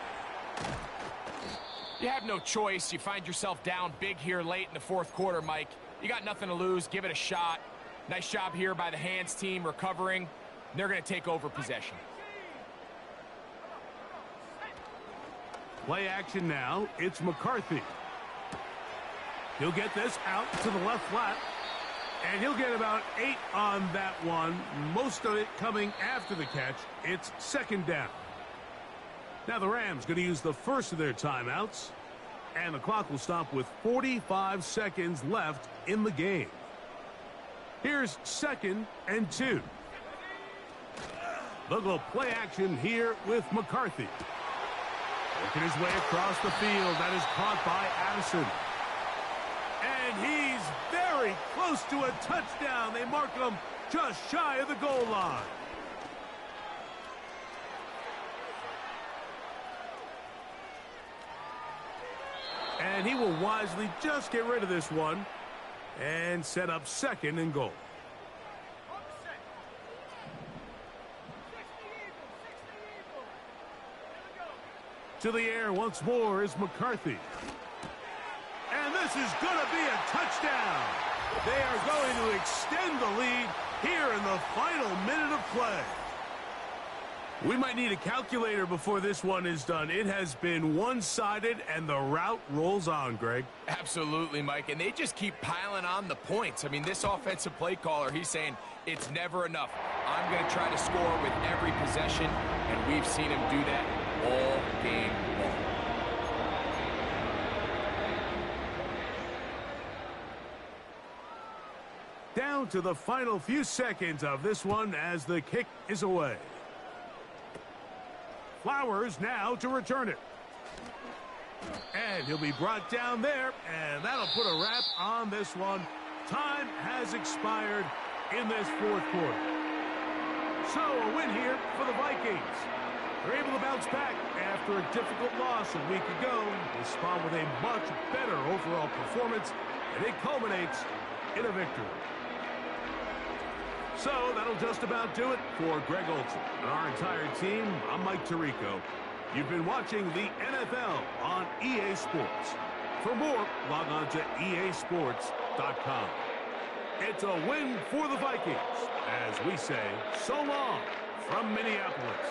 You have no choice. You find yourself down big here late in the 4th quarter, Mike. You got nothing to lose. Give it a shot. Nice job here by the hands team recovering. They're going to take over possession. Play action now. It's McCarthy. He'll get this out to the left flat. And he'll get about 8 on that one. Most of it coming after the catch. It's 2nd down. Now the Rams going to use the first of their timeouts. And the clock will stop with 45 seconds left in the game. Here's 2nd and 2. They'll go play action here with McCarthy. Working his way across the field. That is caught by Addison. And he's very close to a touchdown. They mark him just shy of the goal line. And he will wisely just get rid of this one and set up 2nd and goal. To the air once more is McCarthy. And this is going to be a touchdown. They are going to extend the lead here in the final minute of play. We might need a calculator before this one is done. It has been one-sided, and the route rolls on, Greg. Absolutely, Mike, and they just keep piling on the points. I mean, this offensive play caller, he's saying it's never enough. I'm going to try to score with every possession, and we've seen him do that all game long. Down to the final few seconds of this one as the kick is away. Flowers now to return it. And he'll be brought down there, and that'll put a wrap on this one. Time has expired in this 4th quarter. So a win here for the Vikings. They're able to bounce back after a difficult loss a week ago. Respond with a much better overall performance, and it culminates in a victory. So that'll just about do it for Greg Olson and our entire team. I'm Mike Tirico. You've been watching the NFL on EA Sports. For more, log on to easports.com. It's a win for the Vikings, as we say so long from Minneapolis.